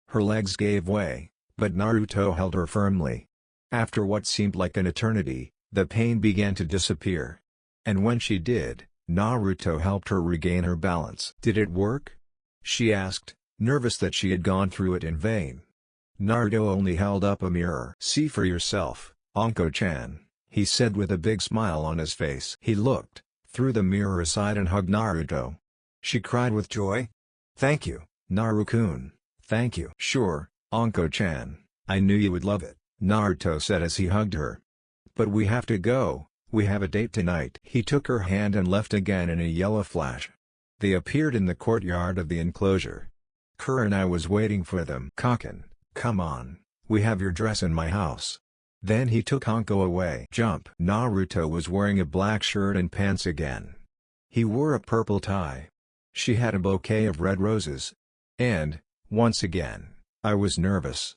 Her legs gave way, but Naruto held her firmly. After what seemed like an eternity, the pain began to disappear. And when she did, Naruto helped her regain her balance. Did it work? She asked, nervous that she had gone through it in vain. Naruto only held up a mirror. "See for yourself, Anko-chan," he said with a big smile on his face. He looked, threw the mirror aside and hugged Naruto. She cried with joy. "Thank you, Naru-kun, thank you." "Sure, Anko-chan, I knew you would love it," Naruto said as he hugged her. "But we have to go, we have a date tonight." He took her hand and left again in a yellow flash. They appeared in the courtyard of the enclosure. Kurenai was waiting for them. "Kaken, come on, we have your dress in my house." Then he took Anko away. Jump. Naruto was wearing a black shirt and pants again. He wore a purple tie. She had a bouquet of red roses. And, once again, I was nervous.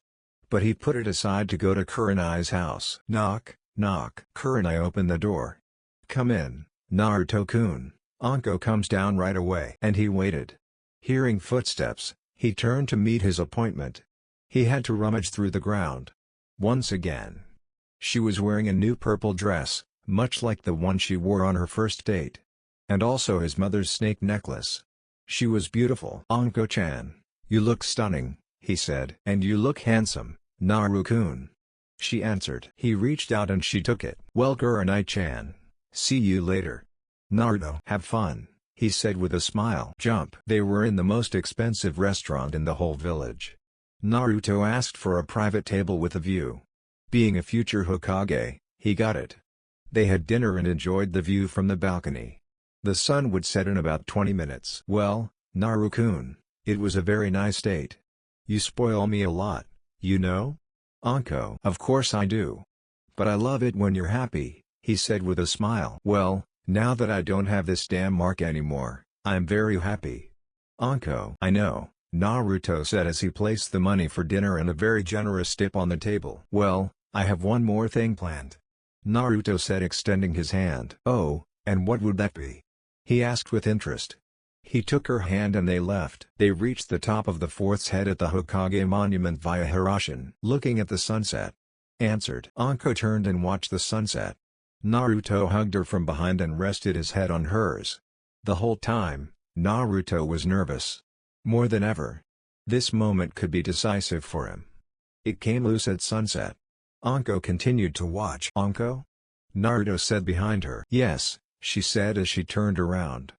But he put it aside to go to Kurenai's house. Knock, knock. Kurenai opened the door. "Come in, Naruto-kun." Anko comes down right away. And he waited. Hearing footsteps, he turned to meet his appointment. He had to rummage through the ground. Once again. She was wearing a new purple dress, much like the one she wore on her first date. And also his mother's snake necklace. She was beautiful. "Anko-chan, you look stunning," he said. "And you look handsome, Naru-kun," she answered. He reached out and she took it. "Well, Kurenai-chan, see you later. Naruto, have fun," he said with a smile. Jump. They were in the most expensive restaurant in the whole village. Naruto asked for a private table with a view. Being a future Hokage, he got it. They had dinner and enjoyed the view from the balcony. The sun would set in about 20 minutes. "Well, Naru-kun, it was a very nice date. You spoil me a lot, you know?" "Anko, of course I do. But I love it when you're happy," he said with a smile. "Well, now that I don't have this damn mark anymore, I'm very happy." "Anko, I know," Naruto said as he placed the money for dinner and a very generous tip on the table. "Well, I have one more thing planned," Naruto said extending his hand. "Oh, and what would that be?" he asked with interest. He took her hand and they left. They reached the top of the fourth head at the Hokage monument via Hiroshin. "Looking at the sunset," answered. Anko turned and watched the sunset. Naruto hugged her from behind and rested his head on hers. The whole time, Naruto was nervous. More than ever. This moment could be decisive for him. It came loose at sunset. Anko continued to watch. "Anko?" Naruto said behind her. "Yes," she said as she turned around.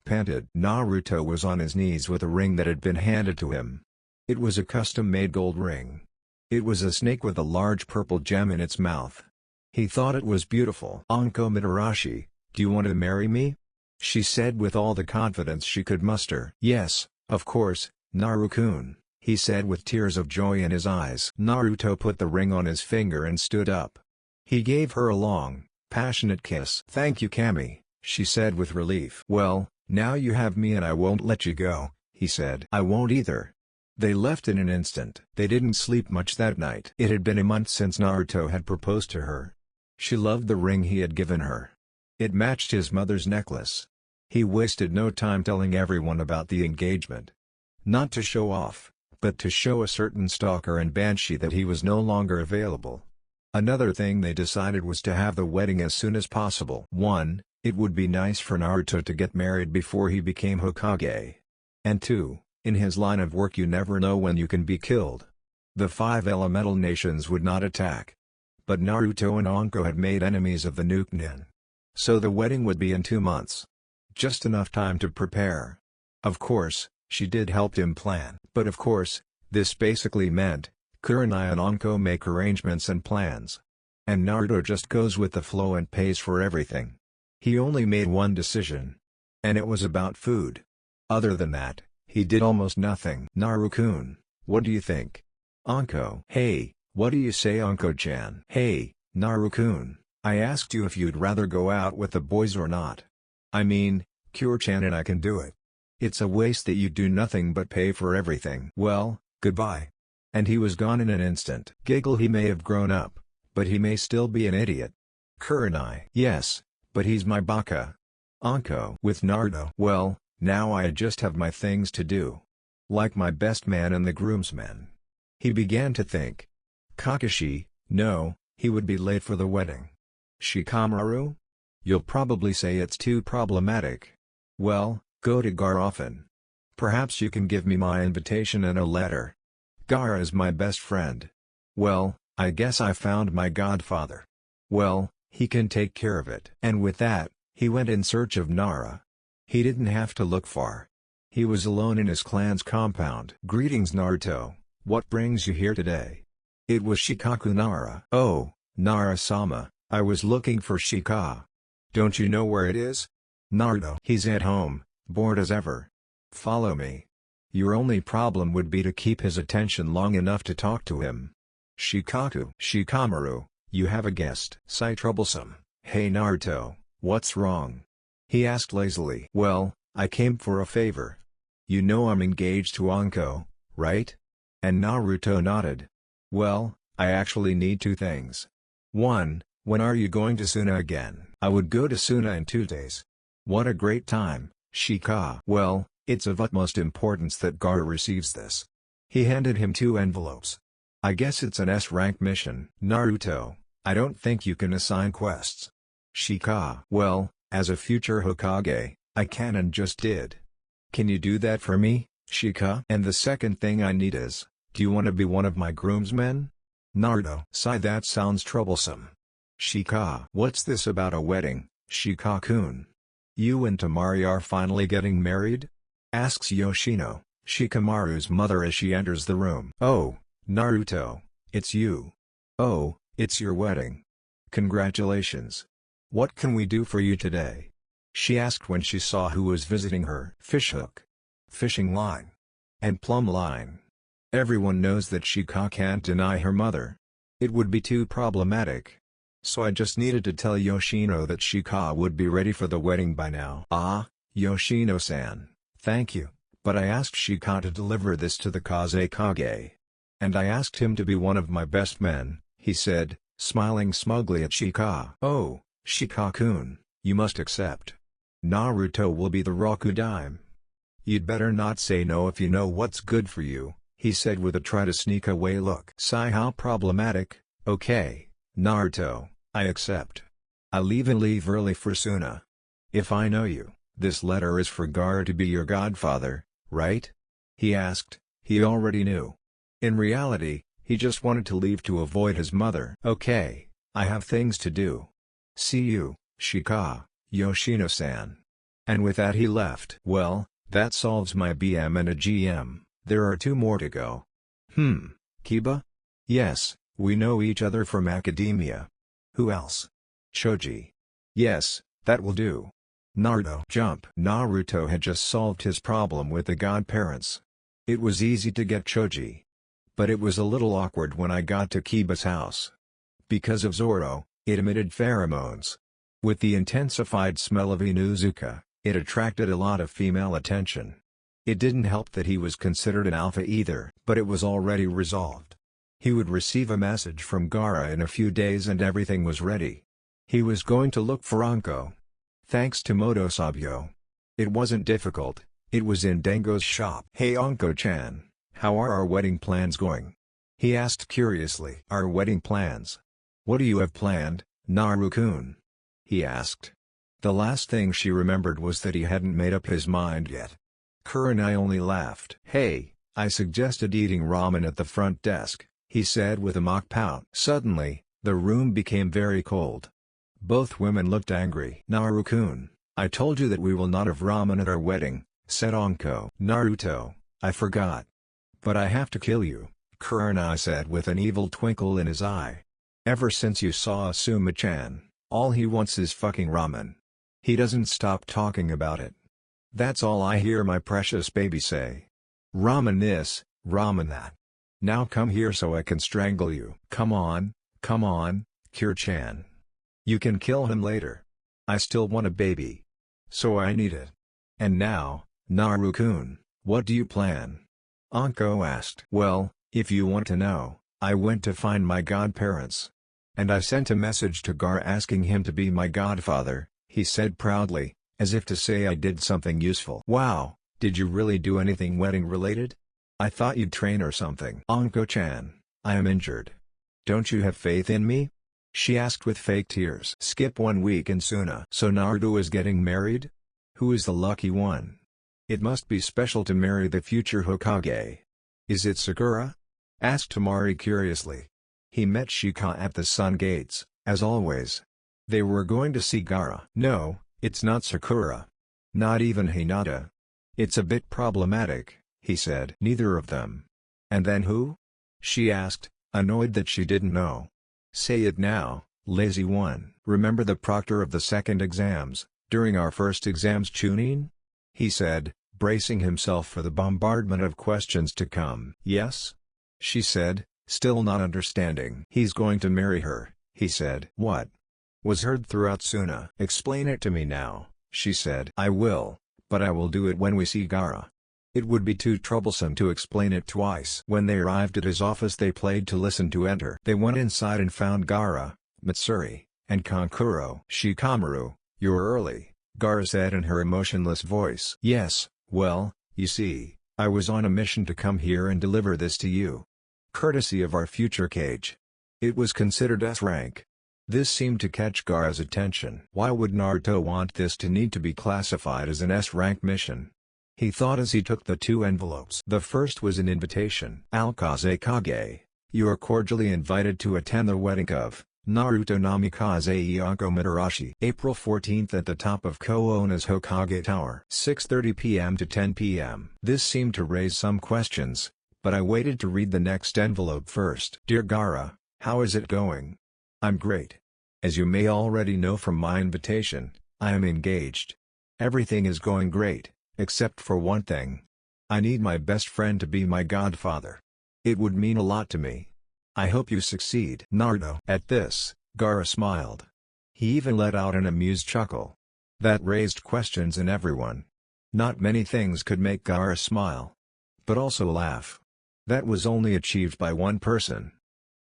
Panted. Naruto was on his knees with a ring that had been handed to him. It was a custom-made gold ring. It was a snake with a large purple gem in its mouth. He thought it was beautiful. "Anko Mitarashi, do you want to marry me?" she said with all the confidence she could muster. "Yes, of course, Naru-kun," he said with tears of joy in his eyes. Naruto put the ring on his finger and stood up. He gave her a long, passionate kiss. "Thank you, Kami," she said with relief. "Well, now you have me and I won't let you go," he said. "I won't either." They left in an instant. They didn't sleep much that night. It had been a month since Naruto had proposed to her. She loved the ring he had given her. It matched his mother's necklace. He wasted no time telling everyone about the engagement. Not to show off, but to show a certain stalker and banshee that he was no longer available. Another thing they decided was to have the wedding as soon as possible. 1. It would be nice for Naruto to get married before he became Hokage. And 2. In his line of work you never know when you can be killed. The 5 elemental nations would not attack. But Naruto and Anko had made enemies of the Nuke Nin. So the wedding would be in 2 months. Just enough time to prepare. Of course, she did help him plan. But of course, this basically meant, Kurenai and Anko make arrangements and plans. And Naruto just goes with the flow and pays for everything. He only made one decision. And it was about food. Other than that, he did almost nothing. "Naru-kun, what do you think?" "Anko." "Hey, what do you say, Anko-chan?" "Hey, Naru-kun, I asked you if you'd rather go out with the boys or not. I mean, Kure-chan and I can do it. It's a waste that you do nothing but pay for everything." "Well, goodbye." And he was gone in an instant. Giggle. He may have grown up, but he may still be an idiot. Kurenai. "Yes, but he's my baka." Anko. "With Naruto." "Well, now I just have my things to do. Like my best man and the groomsmen." He began to think. Kakashi, no, he would be late for the wedding. Shikamaru? You'll probably say it's too problematic. Well, go to Garofin. Perhaps you can give me my invitation and a letter. Gaara is my best friend. Well, I guess I found my godfather. Well, he can take care of it." And with that, he went in search of Nara. He didn't have to look far. He was alone in his clan's compound. "Greetings Naruto, what brings you here today?" It was Shikaku Nara. "Oh, Nara-sama, I was looking for Shika. Don't you know where it is?" "Naruto, he's at home, bored as ever. Follow me. Your only problem would be to keep his attention long enough to talk to him." "Shikaku, Shikamaru, you have a guest." "Sigh troublesome." "Hey Naruto, what's wrong?" he asked lazily. "Well, I came for a favor. You know I'm engaged to Anko, right?" And Naruto nodded. "Well, I actually need two things. One, when are you going to Suna again?" "I would go to Suna in 2 days." "What a great time, Shika." "Well, it's of utmost importance that Gaara receives this." He handed him 2 envelopes. "I guess it's an S-rank mission." "Naruto, I don't think you can assign quests." Shika. "Well, as a future Hokage, I can and just did. Can you do that for me, Shika?" "And the second thing I need is, do you want to be one of my groomsmen?" Naruto. Sigh, that sounds troublesome. Shika. "What's this about a wedding, Shika-kun? You and Temari are finally getting married?" asks Yoshino, Shikamaru's mother as she enters the room. "Oh, Naruto, it's you. Oh, it's your wedding. Congratulations. What can we do for you today?" she asked when she saw who was visiting her. "Fishhook, fishing line, and plumb line." Everyone knows that Shika can't deny her mother. It would be too problematic. So I just needed to tell Yoshino that Shika would be ready for the wedding by now. "Ah, Yoshino-san, thank you, but I asked Shika to deliver this to the Kazekage. And I asked him to be one of my best men," he said, smiling smugly at Shika. "Oh, Shika-kun, you must accept. Naruto will be the Rokudime." "You'd better not say no if you know what's good for you," he said with a try-to-sneak-away look. Sigh, how problematic. "Okay, Naruto, I accept. I leave early for Suna. If I know you, this letter is for Gaara to be your godfather, right?" he asked. He already knew. In reality, he just wanted to leave to avoid his mother. "Okay, I have things to do. See you, Shika, Yoshino-san." And with that he left. Well, that solves my BM and a GM, there are 2 more to go. Kiba? Yes, we know each other from academia. Who else? Choji. Yes, that will do. Naruto. Jump. Naruto had just solved his problem with the godparents. It was easy to get Choji. But it was a little awkward when I got to Kiba's house. Because of Zoro, it emitted pheromones. With the intensified smell of Inuzuka, it attracted a lot of female attention. It didn't help that he was considered an alpha either. But it was already resolved. He would receive a message from Gaara in a few days and everything was ready. He was going to look for Anko. Thanks to Motosabyo. It wasn't difficult, it was in Dengo's shop. "Hey Anko-chan, how are our wedding plans going?" he asked curiously. "Our wedding plans? What do you have planned, Naru-kun?" he asked. The last thing she remembered was that he hadn't made up his mind yet. Kurenai only laughed. "Hey, I suggested eating ramen at the front desk," he said with a mock pout. Suddenly, the room became very cold. Both women looked angry. "Naru-kun, I told you that we will not have ramen at our wedding," said Anko. "Naruto, I forgot. But I have to kill you," Kurenai said with an evil twinkle in his eye. "Ever since you saw Asuma-chan, all he wants is fucking ramen. He doesn't stop talking about it. That's all I hear my precious baby say. Ramen this, ramen that. Now come here so I can strangle you." Come on, Kure-chan. You can kill him later. I still want a baby. So I need it. And now, Naru-kun, what do you plan?" Anko asked. "Well, if you want to know, I went to find my godparents. And I sent a message to Gaara asking him to be my godfather," he said proudly, as if to say I did something useful. "Wow, did you really do anything wedding-related? I thought you'd train or something." "Anko-chan, I am injured. Don't you have faith in me?" she asked with fake tears. "Skip 1 week in Suna." "So Naruto is getting married? Who is the lucky one? It must be special to marry the future Hokage. Is it Sakura?" asked Tamari curiously. He met Shika at the Sun Gates, as always. They were going to see Gaara. No, it's not Sakura. Not even Hinata. It's a bit problematic, he said. Neither of them. And then who? She asked, annoyed that she didn't know. Say it now, lazy one. Remember the proctor of the second exams, during our first exams Chunin? He said, bracing himself for the bombardment of questions to come. Yes? She said, still not understanding. He's going to marry her, he said. What? Was heard throughout Suna. Explain it to me now, she said. I will, but I will do it when we see Gaara. It would be too troublesome to explain it twice. When they arrived at his office they played to listen to enter. They went inside and found Gaara, Mitsuri, and Kankuro. Shikamaru, you're early, Gaara said in her emotionless voice. Yes, well, you see, I was on a mission to come here and deliver this to you. Courtesy of our future cage. It was considered S rank. This seemed to catch Gaara's attention. Why would Naruto want this to need to be classified as an S rank mission? He thought as he took the two envelopes. The first was an invitation. Alkaze Kage, you are cordially invited to attend the wedding of Naruto Namikaze Anko Mitarashi. April 14th at the top of Koona's Hokage Tower. 6:30 p.m. to 10 p.m. This seemed to raise some questions, but I waited to read the next envelope first. Dear Gaara, how is it going? I'm great. As you may already know from my invitation, I am engaged. Everything is going great, except for one thing. I need my best friend to be my godfather. It would mean a lot to me. I hope you succeed. Naruto. At this, Gaara smiled. He even let out an amused chuckle. That raised questions in everyone. Not many things could make Gaara smile. But also laugh. That was only achieved by one person.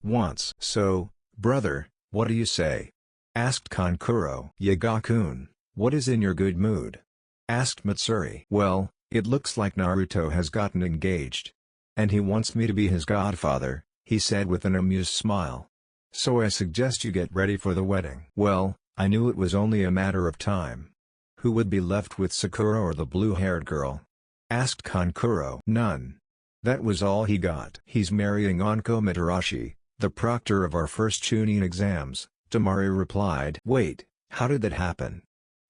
Once. So, brother, what do you say? Asked Kankuro. Yaga-kun, what is in your good mood? Asked Mitsuri. Well, it looks like Naruto has gotten engaged. And he wants me to be his godfather, he said with an amused smile. So I suggest you get ready for the wedding. Well, I knew it was only a matter of time. Who would be left with Sakura or the blue-haired girl? Asked Kankuro. None. That was all he got. He's marrying Anko Mitarashi, the proctor of our first Chunin exams, Tamari replied. Wait, how did that happen?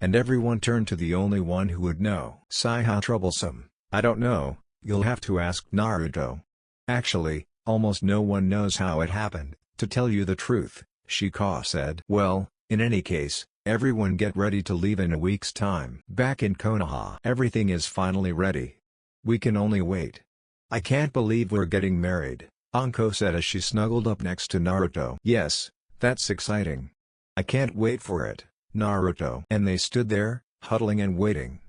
And everyone turned to the only one who would know. Sigh, how troublesome. I don't know, you'll have to ask Naruto. Actually, almost no one knows how it happened, to tell you the truth, Shika said. Well, in any case, everyone get ready to leave in a week's time. Back in Konoha. Everything is finally ready. We can only wait. I can't believe we're getting married, Anko said as she snuggled up next to Naruto. Yes, that's exciting. I can't wait for it, Naruto. And they stood there, huddling and waiting.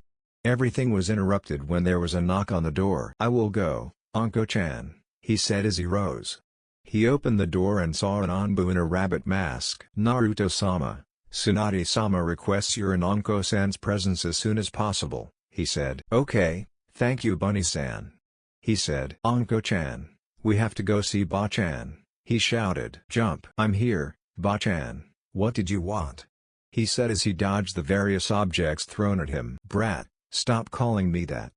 Everything was interrupted when there was a knock on the door. I will go, Anko-chan, he said as he rose. He opened the door and saw an Anbu in a rabbit mask. Naruto-sama, Tsunade-sama requests your and Anko-san's presence as soon as possible, he said. Okay, thank you Bunny-san. He said. Anko-chan, we have to go see Ba-chan, he shouted. Jump. I'm here, Ba-chan, what did you want? He said as he dodged the various objects thrown at him. Brat, stop calling me that.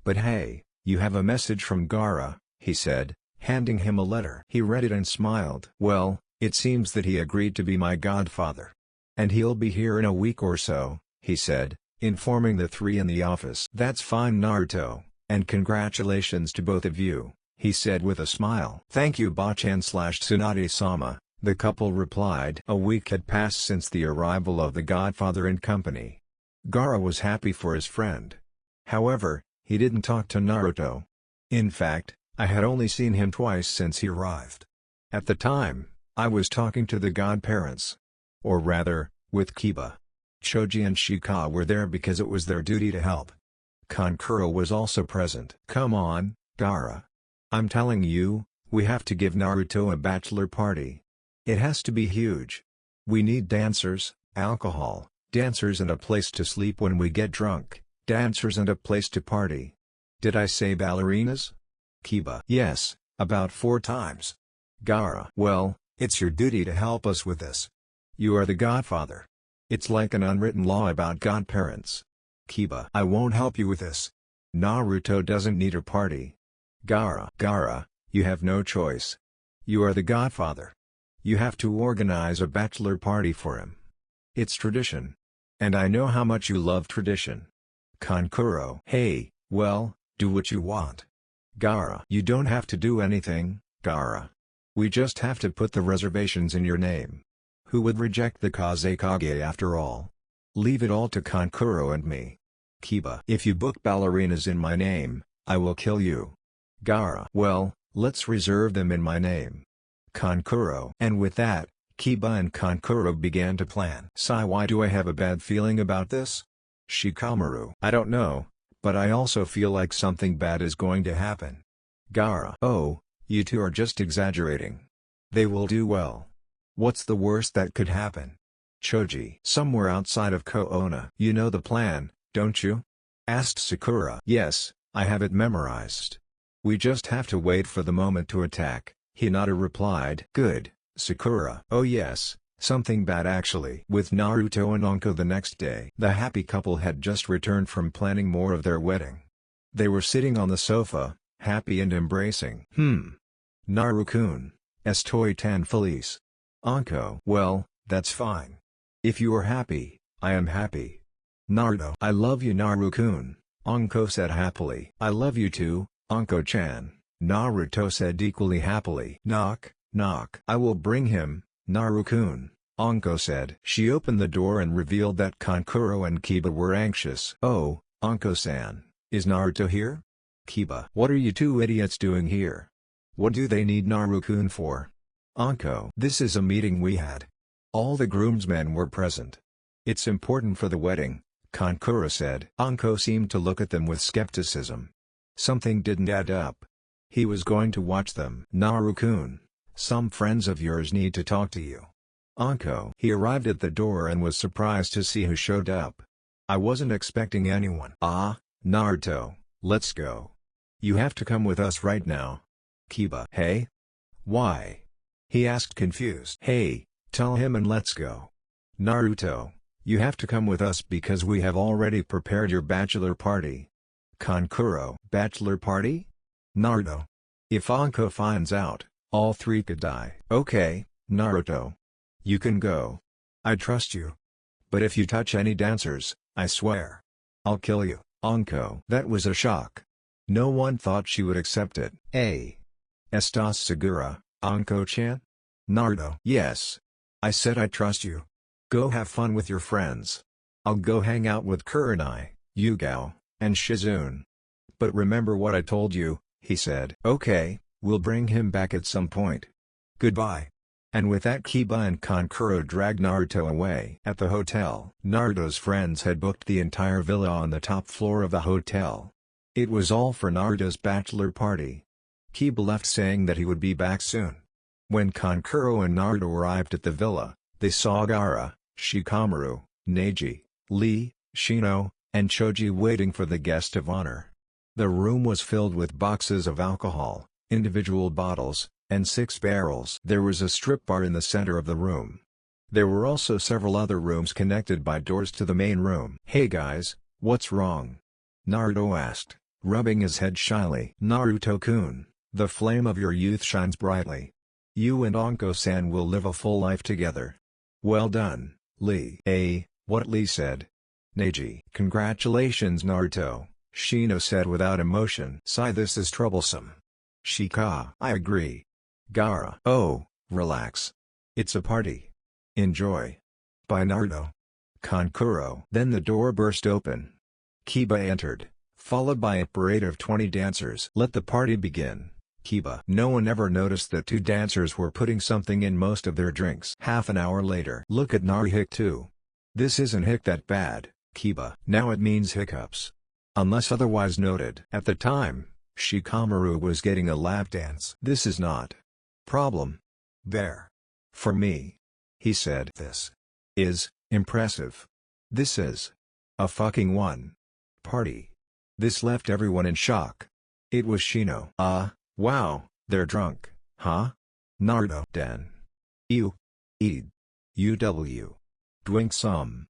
But hey, you have a message from Gaara, he said, handing him a letter. He read it and smiled. Well, it seems that he agreed to be my godfather. And he'll be here in a week or so, he said, informing the three in the office. That's fine Naruto, and congratulations to both of you, he said with a smile. Thank you Ba-chan/Tsunade-sama, the couple replied. A week had passed since the arrival of the godfather and company. Gaara was happy for his friend. However, he didn't talk to Naruto. In fact, I had only seen him twice since he arrived. At the time, I was talking to the godparents. Or rather, with Kiba. Choji and Shika were there because it was their duty to help. Kankuro was also present. Come on, Gaara. I'm telling you, we have to give Naruto a bachelor party. It has to be huge. We need dancers, alcohol, dancers and a place to sleep when we get drunk, dancers and a place to party. Did I say ballerinas? Kiba. Yes, about 4 times. Gaara. Well, it's your duty to help us with this. You are the godfather. It's like an unwritten law about godparents. Kiba. I won't help you with this. Naruto doesn't need a party. Gaara. Gaara, You have no choice. You are the godfather. You have to organize a bachelor party for him. It's tradition. And I know how much you love tradition. Kankuro. Hey, well, do what you want. Gaara. You don't have to do anything, Gaara. We just have to put the reservations in your name. Who would reject the Kazekage after all? Leave it all to Kankuro and me. Kiba. If you book ballerinas in my name, I will kill you. Gaara. Well, let's reserve them in my name. Kankuro. And with that, Kiba and Kankuro began to plan. Sigh, why do I have a bad feeling about this? Shikamaru. I don't know, but I also feel like something bad is going to happen. Gaara. Oh, you two are just exaggerating. They will do well. What's the worst that could happen? Choji. Somewhere outside of Koona. You know the plan, don't you? Asked Sakura. Yes, I have it memorized. We just have to wait for the moment to attack, Hinata replied. Good, Sakura. Oh yes, something bad actually. With Naruto and Anko the next day. The happy couple had just returned from planning more of their wedding. They were sitting on the sofa, happy and embracing. Naru-kun, estoy tan feliz. Anko. Well, that's fine. If you are happy, I am happy. Naruto. I love you, Naru-kun, Anko said happily. I love you too, Anko-chan, Naruto said equally happily. Knock, knock. I will bring him, Naru-kun, Anko said. She opened the door and revealed that Kankuro and Kiba were anxious. Oh, Anko-san, is Naruto here? Kiba. What are you two idiots doing here? What do they need Naru-kun for? Anko. This is a meeting we had. All the groomsmen were present. It's important for the wedding, Kankuro said. Anko seemed to look at them with skepticism. Something didn't add up. He was going to watch them. Naru-kun, some friends of yours need to talk to you. Anko. He arrived at the door and was surprised to see who showed up. I wasn't expecting anyone. Ah, Naruto, let's go. You have to come with us right now. Kiba. Hey? Why? He asked confused. Hey, tell him and let's go. Naruto, you have to come with us because we have already prepared your bachelor party. Kankuro. Bachelor party? Naruto. If Anko finds out, all three could die. Okay, Naruto. You can go. I trust you. But if you touch any dancers, I swear, I'll kill you. Anko. That was a shock. No one thought she would accept it. Estás segura, Anko-chan? Naruto. Yes. I said I trust you. Go have fun with your friends. I'll go hang out with Kurenai, Yugao, and Shizune. But remember what I told you, he said. Okay, we'll bring him back at some point. Goodbye. And with that, Kiba and Kankuro dragged Naruto away. At the hotel, Naruto's friends had booked the entire villa on the top floor of the hotel. It was all for Naruto's bachelor party. Kiba left saying that he would be back soon. When Kankuro and Naruto arrived at the villa, they saw Gaara, Shikamaru, Neji, Lee, Shino, and Choji waiting for the guest of honor. The room was filled with boxes of alcohol, individual bottles, and 6 barrels. There was a strip bar in the center of the room. There were also several other rooms connected by doors to the main room. Hey guys, what's wrong? Naruto asked, rubbing his head shyly. Naruto-kun, the flame of your youth shines brightly. You and Anko-san will live a full life together. Well done, Lee. What Lee said. Neji. Congratulations Naruto, Shino said without emotion. Sigh, this is troublesome. Shika. I agree. Gaara. Oh, relax. It's a party. Enjoy. Bye Naruto. Kankuro. Then the door burst open. Kiba entered, followed by a parade of 20 dancers. Let the party begin. Kiba. No one ever noticed that 2 dancers were putting something in most of their drinks. Half an hour later. Look at Naruhik too. This isn't hic that bad, Kiba. Now it means hiccups. Unless otherwise noted. At the time, Shikamaru was getting a lap dance. This is not problem. There. For me. He said. This is impressive. This is a fucking one. Party. This left everyone in shock. It was Shino. Wow, they're drunk, huh? Naruto. Den. Ew. Eid. UW. Drink some.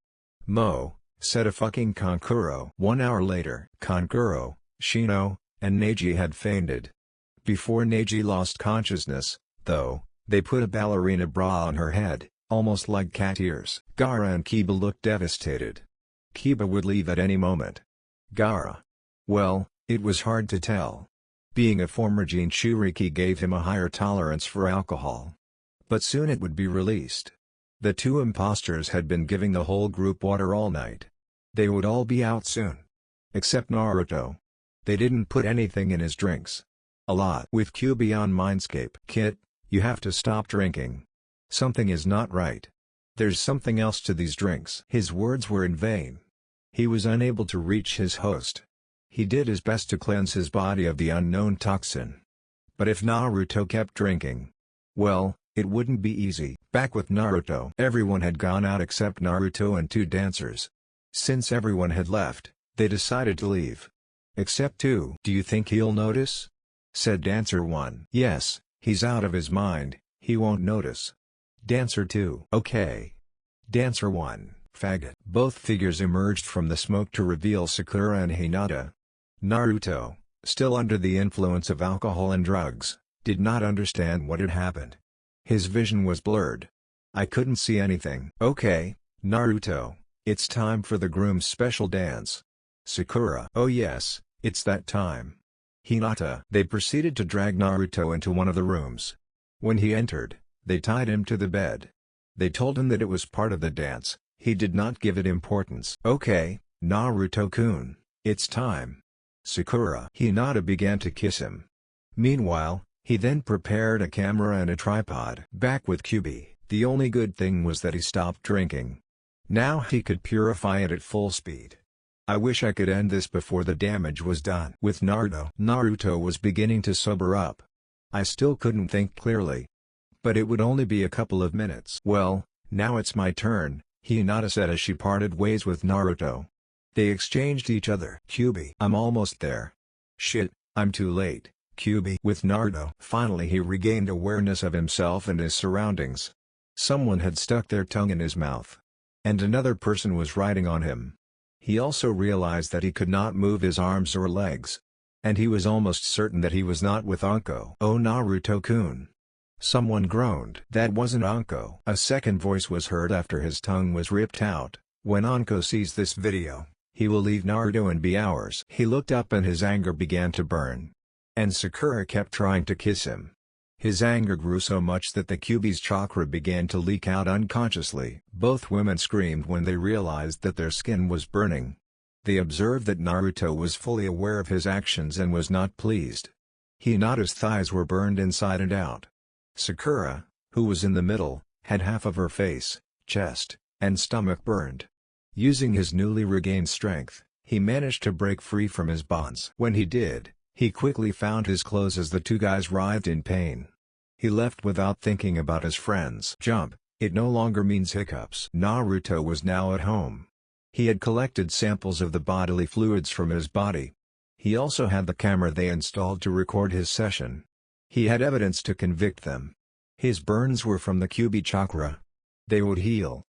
Mo, said a fucking Kankuro. 1 hour later. Kankuro, Shino, and Neji had fainted. Before Neji lost consciousness, though, they put a ballerina bra on her head, almost like cat ears. Gaara and Kiba looked devastated. Kiba would leave at any moment. Gaara. Well, it was hard to tell. Being a former Jinchuriki gave him a higher tolerance for alcohol. But soon it would be released. The two imposters had been giving the whole group water all night. They would all be out soon. Except Naruto. They didn't put anything in his drinks. A lot. With Kyuubi on Mindscape. Kit, you have to stop drinking. Something is not right. There's something else to these drinks. His words were in vain. He was unable to reach his host. He did his best to cleanse his body of the unknown toxin. But if Naruto kept drinking, well, it wouldn't be easy. Back with Naruto, everyone had gone out except Naruto and two dancers. Since everyone had left, they decided to leave. Except two. Do you think he'll notice? Said Dancer 1. Yes, he's out of his mind, he won't notice. Dancer 2. Okay. Dancer 1. Faggot. Both figures emerged from the smoke to reveal Sakura and Hinata. Naruto, still under the influence of alcohol and drugs, did not understand what had happened. His vision was blurred. I couldn't see anything. Okay, Naruto, it's time for the groom's special dance. Sakura. Oh yes, it's that time. Hinata. They proceeded to drag Naruto into one of the rooms. When he entered, they tied him to the bed. They told him that it was part of the dance. He did not give it importance. Okay, Naruto-kun, it's time. Sakura. Hinata began to kiss him. Meanwhile, he then prepared a camera and a tripod. Back with Kyuubi, the only good thing was that he stopped drinking. Now he could purify it at full speed. I wish I could end this before the damage was done. With Naruto was beginning to sober up. I still couldn't think clearly. But it would only be a couple of minutes. Well, now it's my turn, Hinata said as she parted ways with Naruto. They exchanged each other. Kyuubi. I'm almost there. Shit, I'm too late, Kyuubi. With Naruto. Finally he regained awareness of himself and his surroundings. Someone had stuck their tongue in his mouth. And another person was riding on him. He also realized that he could not move his arms or legs. And he was almost certain that he was not with Anko. Oh Naruto-kun. Someone groaned. That wasn't Anko. A second voice was heard after his tongue was ripped out. When Anko sees this video, he will leave Naruto and be ours. He looked up and his anger began to burn. And Sakura kept trying to kiss him. His anger grew so much that the Kyuubi's chakra began to leak out unconsciously. Both women screamed when they realized that their skin was burning. They observed that Naruto was fully aware of his actions and was not pleased. Hinata's thighs were burned inside and out. Sakura, who was in the middle, had half of her face, chest, and stomach burned. Using his newly regained strength, he managed to break free from his bonds. When he did, he quickly found his clothes as the two guys writhed in pain. He left without thinking about his friends. Jump, it no longer means hiccups. Naruto was now at home. He had collected samples of the bodily fluids from his body. He also had the camera they installed to record his session. He had evidence to convict them. His burns were from the Kyuubi chakra. They would heal.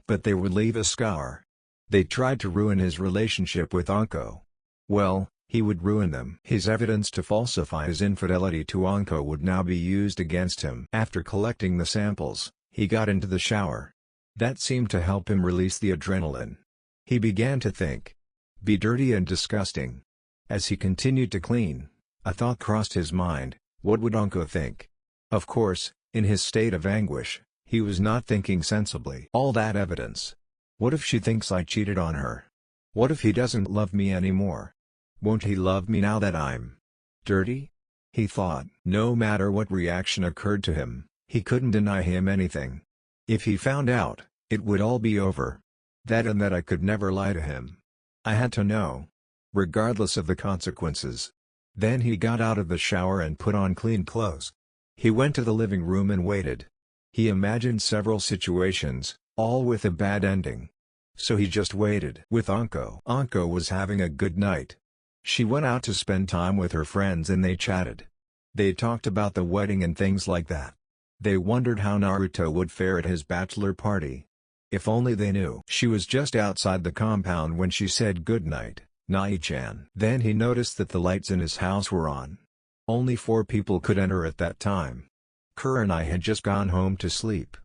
But they would leave a scar. They tried to ruin his relationship with Anko. Well, he would ruin them. His evidence to falsify his infidelity to Anko would now be used against him. After collecting the samples, he got into the shower. That seemed to help him release the adrenaline. He began to think. Be dirty and disgusting. As he continued to clean, a thought crossed his mind. What would Anko think? Of course, in his state of anguish, he was not thinking sensibly. All that evidence. What if she thinks I cheated on her? What if he doesn't love me anymore? Won't he love me now that I'm dirty? He thought. No matter what reaction occurred to him, he couldn't deny him anything. If he found out, it would all be over. That and that I could never lie to him. I had to know. Regardless of the consequences. Then he got out of the shower and put on clean clothes. He went to the living room and waited. He imagined several situations, all with a bad ending. So he just waited. With Anko. Anko was having a good night. She went out to spend time with her friends and they chatted. They talked about the wedding and things like that. They wondered how Naruto would fare at his bachelor party. If only they knew. She was just outside the compound when she said goodnight, Nai-chan. Then he noticed that the lights in his house were on. Only 4 people could enter at that time. Kurenai had just gone home to sleep.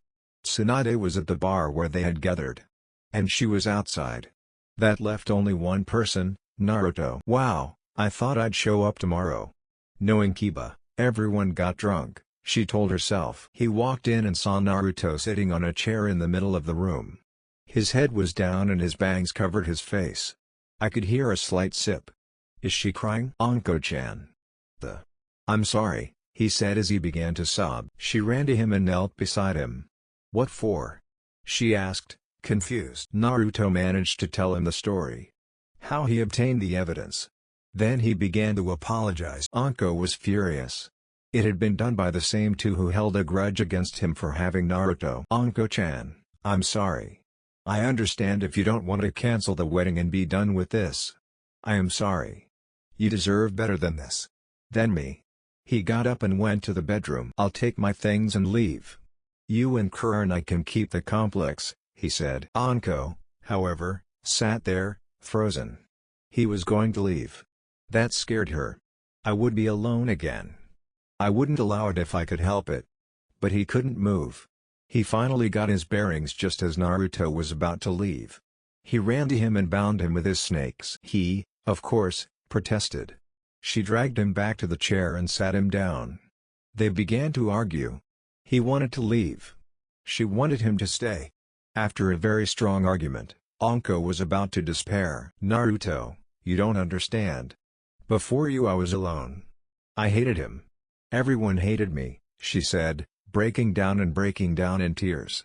Tsunade was at the bar where they had gathered. And she was outside. That left only one person, Naruto. Wow, I thought I'd show up tomorrow. Knowing Kiba, everyone got drunk, she told herself. He walked in and saw Naruto sitting on a chair in the middle of the room. His head was down and his bangs covered his face. I could hear a slight sip. Is she crying? Anko-chan. I'm sorry, he said as he began to sob. She ran to him and knelt beside him. What for? She asked, confused. Naruto managed to tell him the story. How he obtained the evidence. Then he began to apologize. Anko was furious. It had been done by the same 2 who held a grudge against him for having Naruto. Anko-chan, I'm sorry. I understand if you don't want to cancel the wedding and be done with this. I am sorry. You deserve better than this. Than me. He got up and went to the bedroom. I'll take my things and leave. You and Kurenai can keep the complex, he said. Anko, however, sat there, frozen. He was going to leave. That scared her. I would be alone again. I wouldn't allow it if I could help it. But he couldn't move. He finally got his bearings just as Naruto was about to leave. He ran to him and bound him with his snakes. He, of course, protested. She dragged him back to the chair and sat him down. They began to argue. He wanted to leave. She wanted him to stay. After a very strong argument, Anko was about to despair. Naruto, you don't understand. Before you I was alone. I hated him. Everyone hated me, she said, breaking down in tears.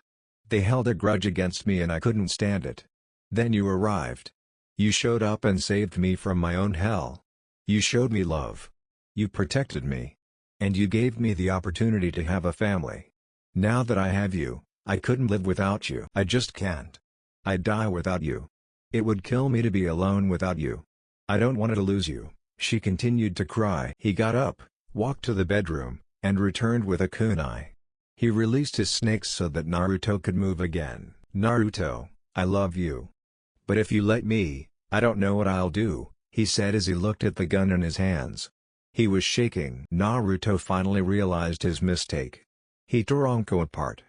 They held a grudge against me and I couldn't stand it. Then you arrived. You showed up and saved me from my own hell. You showed me love. You protected me. And you gave me the opportunity to have a family. Now that I have you, I couldn't live without you. I just can't. I'd die without you. It would kill me to be alone without you. I don't want to lose you. She continued to cry. He got up, walked to the bedroom, and returned with a kunai. He released his snakes so that Naruto could move again. Naruto, I love you. But if you let me, I don't know what I'll do, he said as he looked at the gun in his hands. He was shaking. Naruto finally realized his mistake. He tore Anko apart.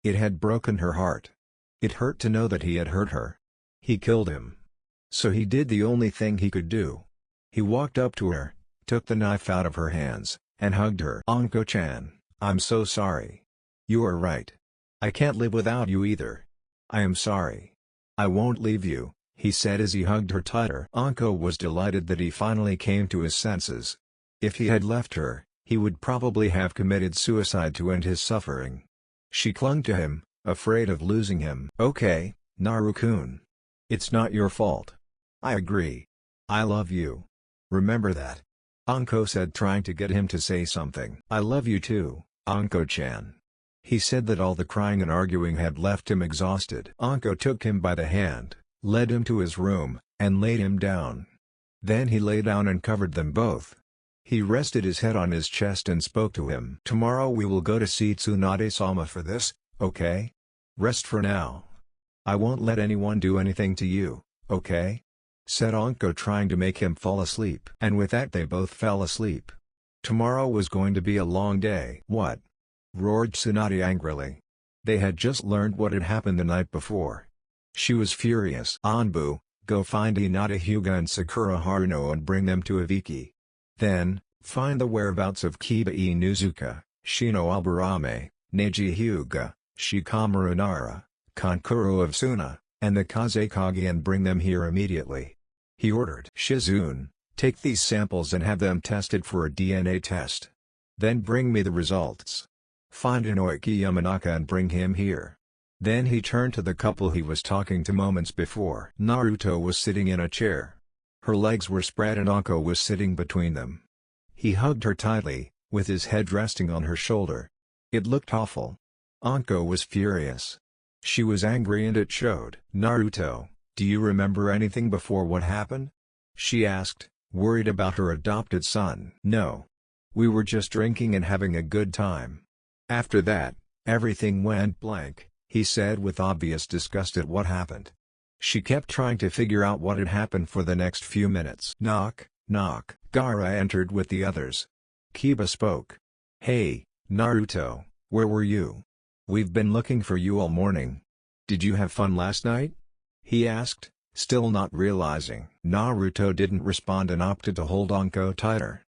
It had broken her heart. It hurt to know that he had hurt her. He killed him. So he did the only thing he could do. He walked up to her, took the knife out of her hands, and hugged her. Anko-chan, I'm so sorry. You are right. I can't live without you either. I am sorry. I won't leave you, he said as he hugged her tighter. Anko was delighted that he finally came to his senses. If he had left her, he would probably have committed suicide to end his suffering. She clung to him, afraid of losing him. Okay, Naru-kun. It's not your fault. I agree. I love you. Remember that. Anko said, trying to get him to say something. I love you too, Anko-chan. He said that all the crying and arguing had left him exhausted. Anko took him by the hand, led him to his room, and laid him down. Then he lay down and covered them both. He rested his head on his chest and spoke to him. Tomorrow we will go to see Tsunade-sama for this, okay? Rest for now. I won't let anyone do anything to you, okay? Said Anko, trying to make him fall asleep. And with that they both fell asleep. Tomorrow was going to be a long day. What? Roared Tsunade angrily. They had just learned what had happened the night before. She was furious. Anbu, go find Hinata Hyuga and Sakura Haruno and bring them to Ibiki. Then, find the whereabouts of Kiba Inuzuka, Shino Albarame, Neji Hyuga, Shikamaru Nara, Kankuro of Suna, and the Kazekage and bring them here immediately. He ordered. Shizune, take these samples and have them tested for a DNA test. Then bring me the results. Find Inoiki Yamanaka and bring him here. Then he turned to the couple he was talking to moments before. Naruto was sitting in a chair. Her legs were spread and Anko was sitting between them. He hugged her tightly, with his head resting on her shoulder. It looked awful. Anko was furious. She was angry and it showed. Naruto, do you remember anything before what happened? She asked, worried about her adopted son. No. We were just drinking and having a good time. After that, everything went blank, he said with obvious disgust at what happened. She kept trying to figure out what had happened for the next few minutes. Knock, knock. Gaara entered with the others. Kiba spoke. "Hey, Naruto, where were you? We've been looking for you all morning. Did you have fun last night?" he asked, still not realizing. Naruto didn't respond and opted to hold Anko tighter.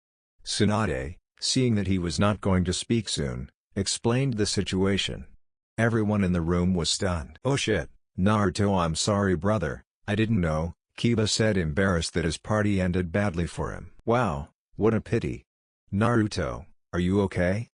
Tsunade, seeing that he was not going to speak soon, explained the situation. Everyone in the room was stunned. "Oh shit, Naruto, I'm sorry brother, I didn't know," Kiba said, embarrassed that his party ended badly for him. "Wow, what a pity. Naruto, are you okay?"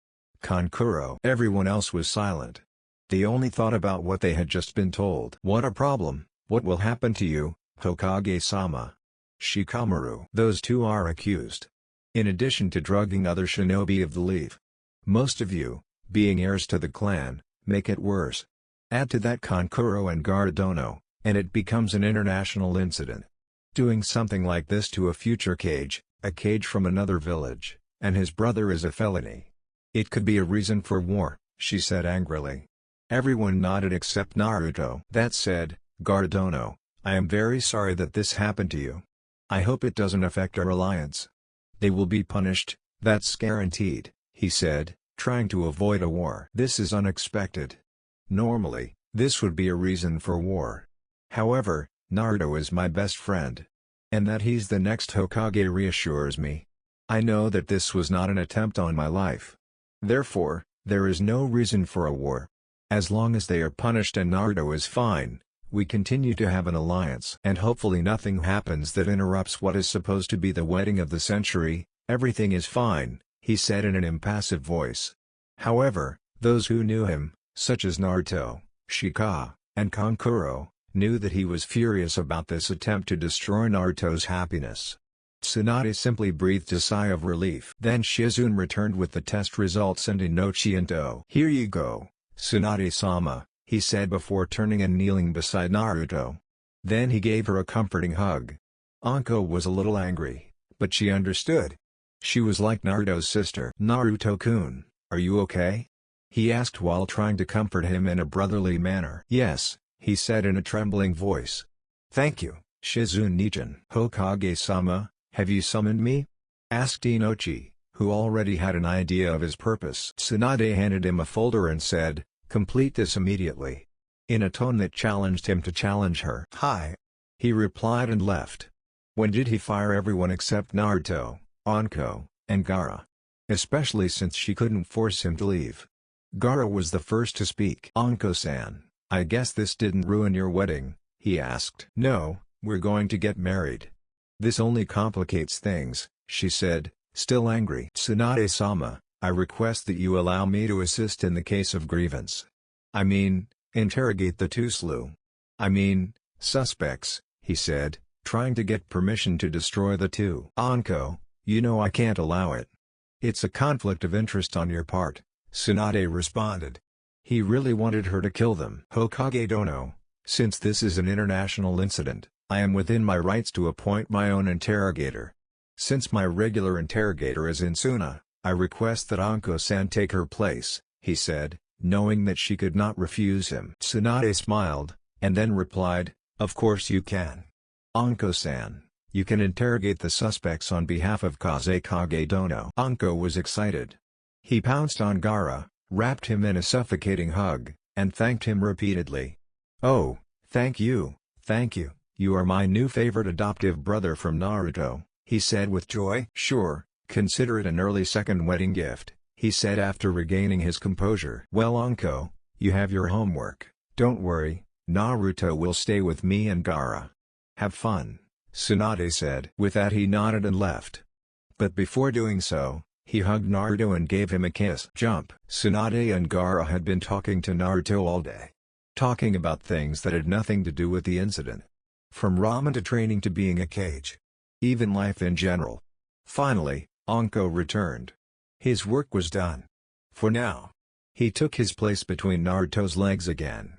Kankuro. Everyone else was silent. They only thought about what they had just been told. "What a problem, what will happen to you, Hokage-sama?" Shikamaru. "Those two are accused. In addition to drugging other shinobi of the leaf. Most of you, being heirs to the clan, make it worse. Add to that Kankuro and Gardono, and it becomes an international incident. Doing something like this to a future Kage, a Kage from another village, and his brother is a felony. It could be a reason for war," she said angrily. Everyone nodded except Naruto. "That said, Gardono, I am very sorry that this happened to you. I hope it doesn't affect our alliance." "They will be punished, that's guaranteed," he said, trying to avoid a war. "This is unexpected. Normally, this would be a reason for war. However, Naruto is my best friend. And that he's the next Hokage reassures me. I know that this was not an attempt on my life. Therefore, there is no reason for a war. As long as they are punished and Naruto is fine, we continue to have an alliance. And hopefully nothing happens that interrupts what is supposed to be the wedding of the century. Everything is fine," he said in an impassive voice. However, those who knew him, such as Naruto, Shika, and Kankuro, knew that he was furious about this attempt to destroy Naruto's happiness. Tsunade simply breathed a sigh of relief. Then Shizune returned with the test results and Inochi and Oh. "Here you go, Tsunade-sama," he said before turning and kneeling beside Naruto. Then he gave her a comforting hug. Anko was a little angry, but she understood. She was like Naruto's sister. "Naruto-kun, are you okay?" he asked while trying to comfort him in a brotherly manner. "Yes," he said in a trembling voice. "Thank you, Shizune-nichan." "Hokage-sama, have you summoned me?" asked Inochi, who already had an idea of his purpose. Tsunade handed him a folder and said, "Complete this immediately," in a tone that challenged him to challenge her. "Hi," he replied and left. When did he fire everyone except Naruto, Anko, and Gaara? Especially since she couldn't force him to leave. Gaara was the first to speak. "Anko-san, I guess this didn't ruin your wedding?" he asked. "No, we're going to get married. This only complicates things," she said, still angry. "Tsunade-sama, I request that you allow me to assist in the case of grievance. I mean, interrogate the two suspects," he said, trying to get permission to destroy the two. "Anko, you know I can't allow it. It's a conflict of interest on your part," Tsunade responded. He really wanted her to kill them. "Hokage Dono, since this is an international incident, I am within my rights to appoint my own interrogator. Since my regular interrogator is Insuna, I request that Anko-san take her place," he said, knowing that she could not refuse him. Tsunade smiled, and then replied, "Of course you can. Anko-san, you can interrogate the suspects on behalf of Kazekage Dono." Anko was excited. He pounced on Gaara, wrapped him in a suffocating hug, and thanked him repeatedly. "Oh, thank you, you are my new favorite adoptive brother from Naruto," he said with joy. "Sure, consider it an early second wedding gift," he said after regaining his composure. "Well Anko, you have your homework, don't worry, Naruto will stay with me and Gaara. Have fun," Tsunade said. With that he nodded and left. But before doing so, he hugged Naruto and gave him a kiss. Jump. Tsunade and Gaara had been talking to Naruto all day. Talking about things that had nothing to do with the incident. From ramen to training to being a Kage. Even life in general. Finally, Anko returned. His work was done. For now. He took his place between Naruto's legs again.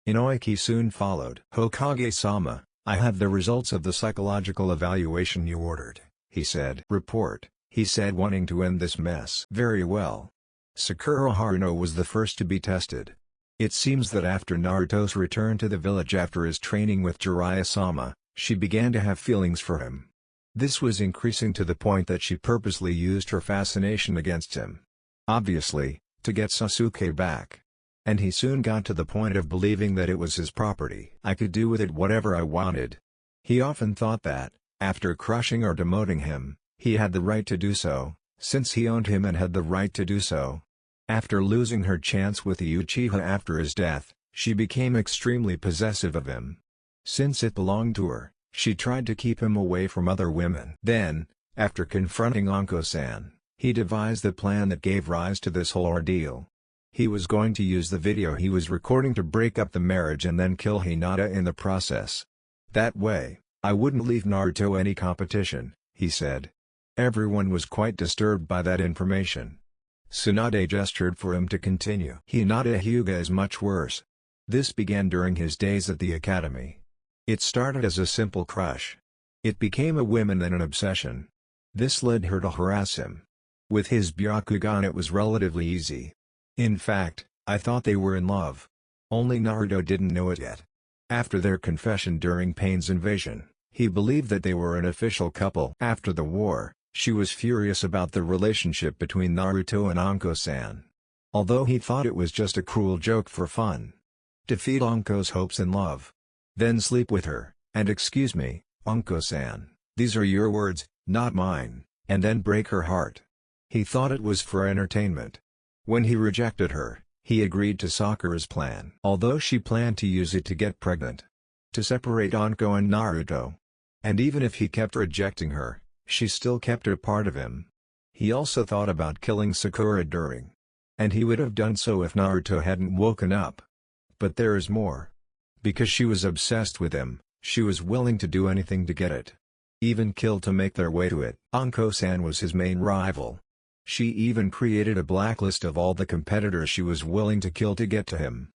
Inoki soon followed. "Hokage-sama, I have the results of the psychological evaluation you ordered," he said. "Report," he said, wanting to end this mess. "Very well." Sakura Haruno was the first to be tested. It seems that after Naruto's return to the village after his training with Jiraiya-sama, she began to have feelings for him. This was increasing to the point that she purposely used her fascination against him. Obviously, to get Sasuke back. And he soon got to the point of believing that it was his property. I could do with it whatever I wanted. He often thought that, after crushing or demoting him, he had the right to do so, since he owned him and had the right to do so. After losing her chance with the Uchiha after his death, she became extremely possessive of him. Since it belonged to her, she tried to keep him away from other women. Then, after confronting Anko-san, he devised the plan that gave rise to this whole ordeal. He was going to use the video he was recording to break up the marriage and then kill Hinata in the process. That way, I wouldn't leave Naruto any competition, he said. Everyone was quite disturbed by that information. Tsunade gestured for him to continue. Hinata Hyuga is much worse. This began during his days at the academy. It started as a simple crush. It became a whim and an obsession. This led her to harass him. With his Byakugan it was relatively easy. In fact, I thought they were in love. Only Naruto didn't know it yet. After their confession during Pain's invasion, he believed that they were an official couple. After the war, she was furious about the relationship between Naruto and Anko-san. Although he thought it was just a cruel joke for fun. Defeat Anko's hopes in love. Then sleep with her, and excuse me, Anko-san, these are your words, not mine, and then break her heart. He thought it was for entertainment. When he rejected her, he agreed to Sakura's plan. Although she planned to use it to get pregnant. To separate Anko and Naruto. And even if he kept rejecting her, she still kept a part of him. He also thought about killing Sakura during. And he would have done so if Naruto hadn't woken up. But there is more. Because she was obsessed with him, she was willing to do anything to get it. Even kill to make their way to it. Anko-san was his main rival. She even created a blacklist of all the competitors she was willing to kill to get to him.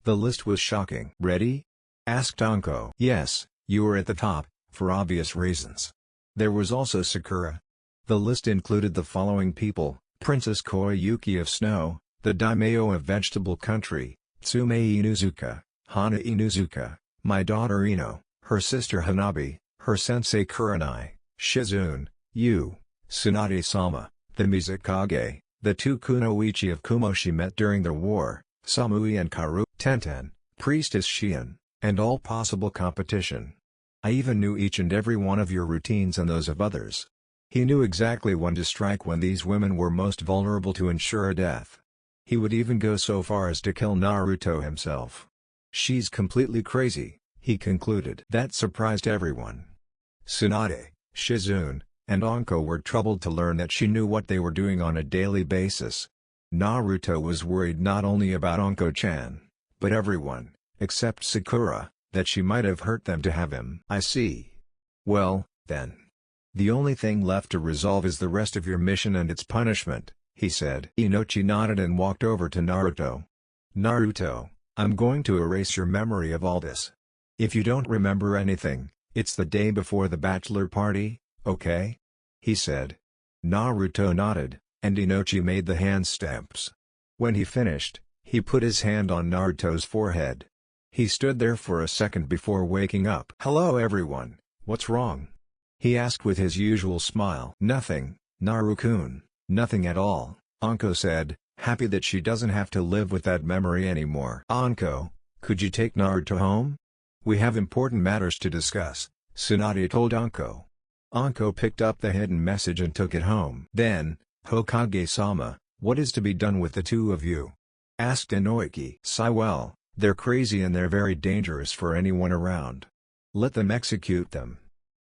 The list was shocking. Ready? Asked Anko. Yes, you were at the top, for obvious reasons. There was also Sakura. The list included the following people: Princess Koyuki of Snow, the daimyo of Vegetable Country, Tsume Inuzuka, Hana Inuzuka, my daughter Ino, her sister Hanabi, her sensei Kurenai, Shizune, Yu, Tsunade-sama, the Mizukage, the two kunoichi of Kumo she met during the war, Samui and Karu, Tenten, Priestess Shion, and all possible competition. I even knew each and every one of your routines and those of others. He knew exactly when to strike when these women were most vulnerable to ensure a death. He would even go so far as to kill Naruto himself. She's completely crazy, he concluded. That surprised everyone. Tsunade, Shizune, and Anko were troubled to learn that she knew what they were doing on a daily basis. Naruto was worried not only about Anko-chan, but everyone, except Sakura, that she might have hurt them to have him. I see. Well, then. The only thing left to resolve is the rest of your mission and its punishment, he said. Inochi nodded and walked over to Naruto. Naruto, I'm going to erase your memory of all this. If you don't remember anything, it's the day before the bachelor party, okay? He said. Naruto nodded, and Inochi made the hand stamps. When he finished, he put his hand on Naruto's forehead. He stood there for a second before waking up. Hello everyone, what's wrong? He asked with his usual smile. Nothing, Naru-kun, nothing at all, Anko said, happy that she doesn't have to live with that memory anymore. Anko, could you take Naruto home? We have important matters to discuss, Tsunade told Anko. Anko picked up the hidden message and took it home. Then, Hokage-sama, what is to be done with the two of you? Asked Inoiki. Sigh. Well, they're crazy and they're very dangerous for anyone around. Let them execute them.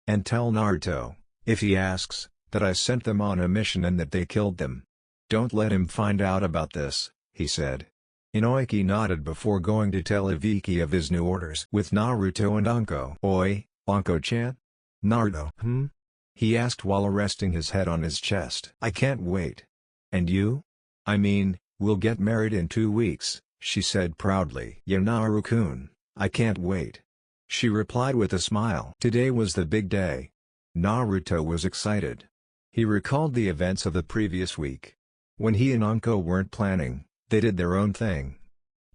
And tell Naruto, if he asks, that I sent them on a mission and that they killed them. Don't let him find out about this, he said. Inoiki nodded before going to tell Ibiki of his new orders. With Naruto and Anko. Oi, Anko-chan? Naruto, He asked while resting his head on his chest. I can't wait. And you? I mean, we'll get married in 2 weeks, she said proudly. Yeah, Naru-kun, I can't wait. She replied with a smile. Today was the big day. Naruto was excited. He recalled the events of the previous week. When he and Anko weren't planning, they did their own thing.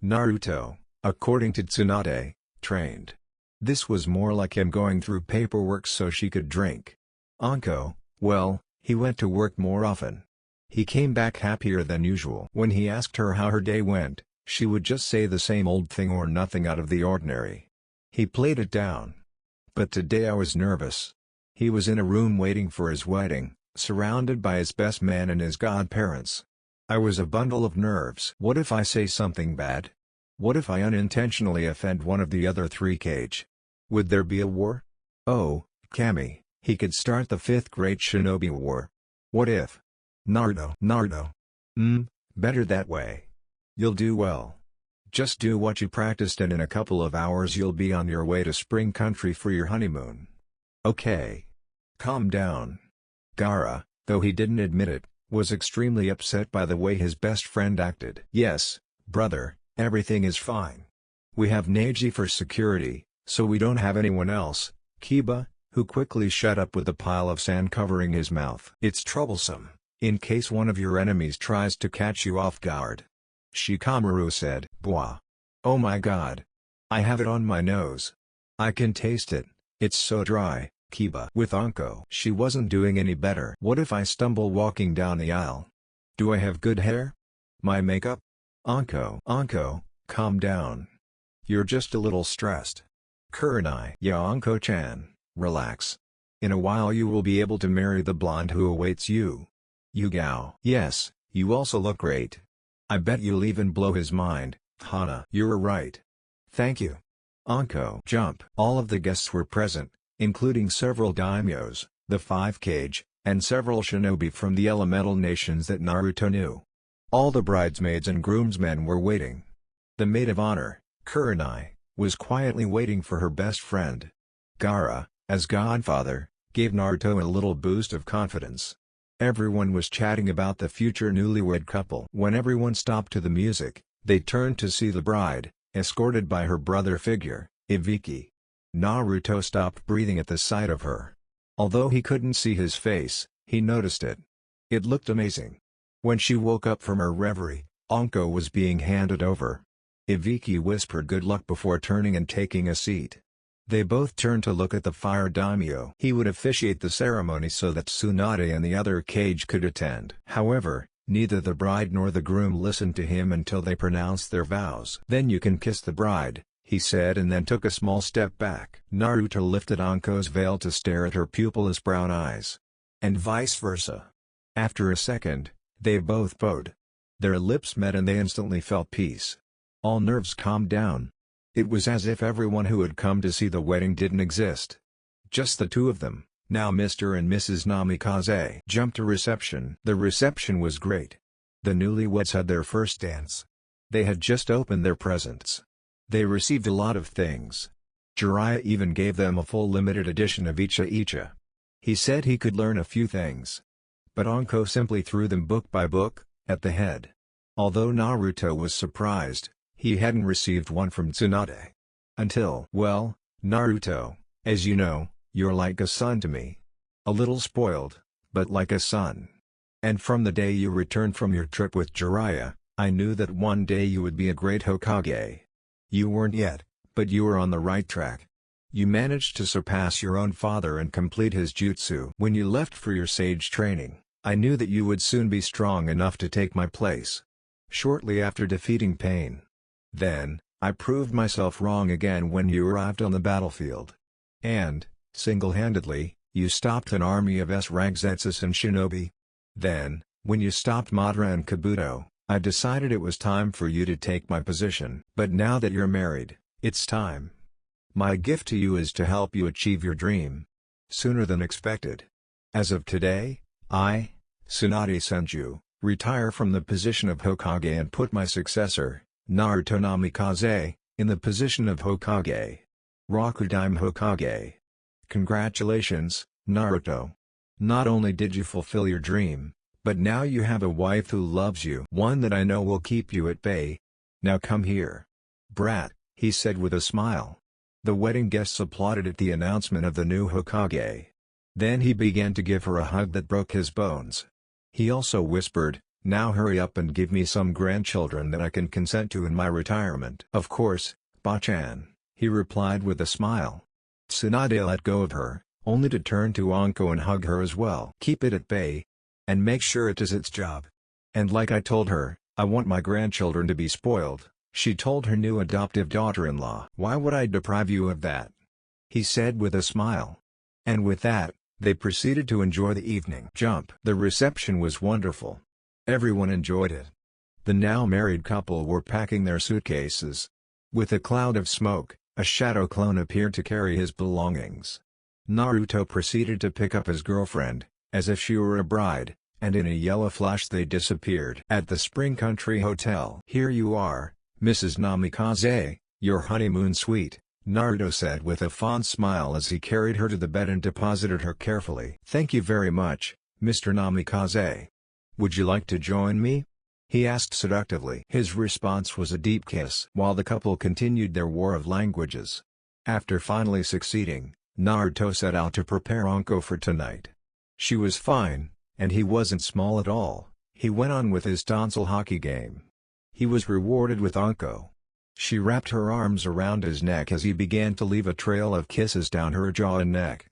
Naruto, according to Tsunade, trained. This was more like him going through paperwork so she could drink. Anko, well, he went to work more often. He came back happier than usual. When he asked her how her day went, she would just say the same old thing or nothing out of the ordinary. He played it down. But today I was nervous. He was in a room waiting for his wedding, surrounded by his best man and his godparents. I was a bundle of nerves. What if I say something bad? What if I unintentionally offend one of the other three Kage? Would there be a war? Oh, Kami, he could start the 5th Great Shinobi War. What if? Naruto. Better that way. You'll do well. Just do what you practiced and in a couple of hours you'll be on your way to Spring Country for your honeymoon. Okay. Calm down. Gaara, though he didn't admit it, was extremely upset by the way his best friend acted. Yes, brother, everything is fine. We have Neji for security, so we don't have anyone else, Kiba, who quickly shut up with a pile of sand covering his mouth. It's troublesome, in case one of your enemies tries to catch you off guard. Shikamaru said. Bwah. Oh my god. I have it on my nose. I can taste it, it's so dry, Kiba. With Anko. She wasn't doing any better. What if I stumble walking down the aisle? Do I have good hair? My makeup? Anko, calm down. You're just a little stressed. Kurenai. Yeah, Anko-chan, relax. In a while you will be able to marry the blonde who awaits you. Yugao. Yes, you also look great. I bet you'll even blow his mind, Hana. You're right. Thank you. Anko. Jump. All of the guests were present, including several daimyos, the 5 Kage, and several shinobi from the elemental nations that Naruto knew. All the bridesmaids and groomsmen were waiting. The maid of honor, Kurenai, was quietly waiting for her best friend. Gaara, as godfather, gave Naruto a little boost of confidence. Everyone was chatting about the future newlywed couple. When everyone stopped to the music, they turned to see the bride, escorted by her brother figure, Ibiki. Naruto stopped breathing at the sight of her. Although he couldn't see his face, he noticed it. It looked amazing. When she woke up from her reverie, Anko was being handed over. Ibiki whispered good luck before turning and taking a seat. They both turned to look at the fire daimyo. He would officiate the ceremony so that Tsunade and the other Kage could attend. However, neither the bride nor the groom listened to him until they pronounced their vows. Then you can kiss the bride, he said, and then took a small step back. Naruto lifted Anko's veil to stare at her pupilless brown eyes. And vice versa. After a second, they both bowed. Their lips met and they instantly felt peace. All nerves calmed down. It was as if everyone who had come to see the wedding didn't exist. Just the two of them. Now Mr. and Mrs. Namikaze jumped to reception. The reception was great. The newlyweds had their first dance. They had just opened their presents. They received a lot of things. Jiraiya even gave them a full limited edition of Icha. He said he could learn a few things. But Anko simply threw them book by book, at the head. Although Naruto was surprised, he hadn't received one from Tsunade. Until, well, Naruto, as you know, you're like a son to me. A little spoiled, but like a son. And from the day you returned from your trip with Jiraiya, I knew that one day you would be a great Hokage. You weren't yet, but you were on the right track. You managed to surpass your own father and complete his jutsu. When you left for your sage training, I knew that you would soon be strong enough to take my place. Shortly after defeating Pain. Then, I proved myself wrong again when you arrived on the battlefield. And, single-handedly, you stopped an army of S-rank Zetsus and Shinobi. Then, when you stopped Madara and Kabuto, I decided it was time for you to take my position. But now that you're married, it's time. My gift to you is to help you achieve your dream. Sooner than expected. As of today, I, Tsunade Senju, retire from the position of Hokage and put my successor, Naruto Namikaze, in the position of Hokage. Rakudaime Hokage. Congratulations, Naruto. Not only did you fulfill your dream, but now you have a wife who loves you. One that I know will keep you at bay. Now come here. Brat, he said with a smile. The wedding guests applauded at the announcement of the new Hokage. Then he began to give her a hug that broke his bones. He also whispered, now hurry up and give me some grandchildren that I can consent to in my retirement. Of course, Bachan, he replied with a smile. Tsunade let go of her, only to turn to Anko and hug her as well. Keep it at bay. And make sure it does its job. And like I told her, I want my grandchildren to be spoiled, she told her new adoptive daughter-in-law. Why would I deprive you of that? He said with a smile. And with that, they proceeded to enjoy the evening. Jump. The reception was wonderful. Everyone enjoyed it. The now married couple were packing their suitcases. With a cloud of smoke, a shadow clone appeared to carry his belongings. Naruto proceeded to pick up his girlfriend, as if she were a bride, and in a yellow flash they disappeared. At the Spring Country Hotel. Here you are, Mrs. Namikaze, your honeymoon suite, Naruto said with a fond smile as he carried her to the bed and deposited her carefully. Thank you very much, Mr. Namikaze. Would you like to join me? He asked seductively. His response was a deep kiss. While the couple continued their war of languages. After finally succeeding, Naruto set out to prepare Anko for tonight. She was fine, and he wasn't small at all. He went on with his tonsil hockey game. He was rewarded with Anko. She wrapped her arms around his neck as he began to leave a trail of kisses down her jaw and neck.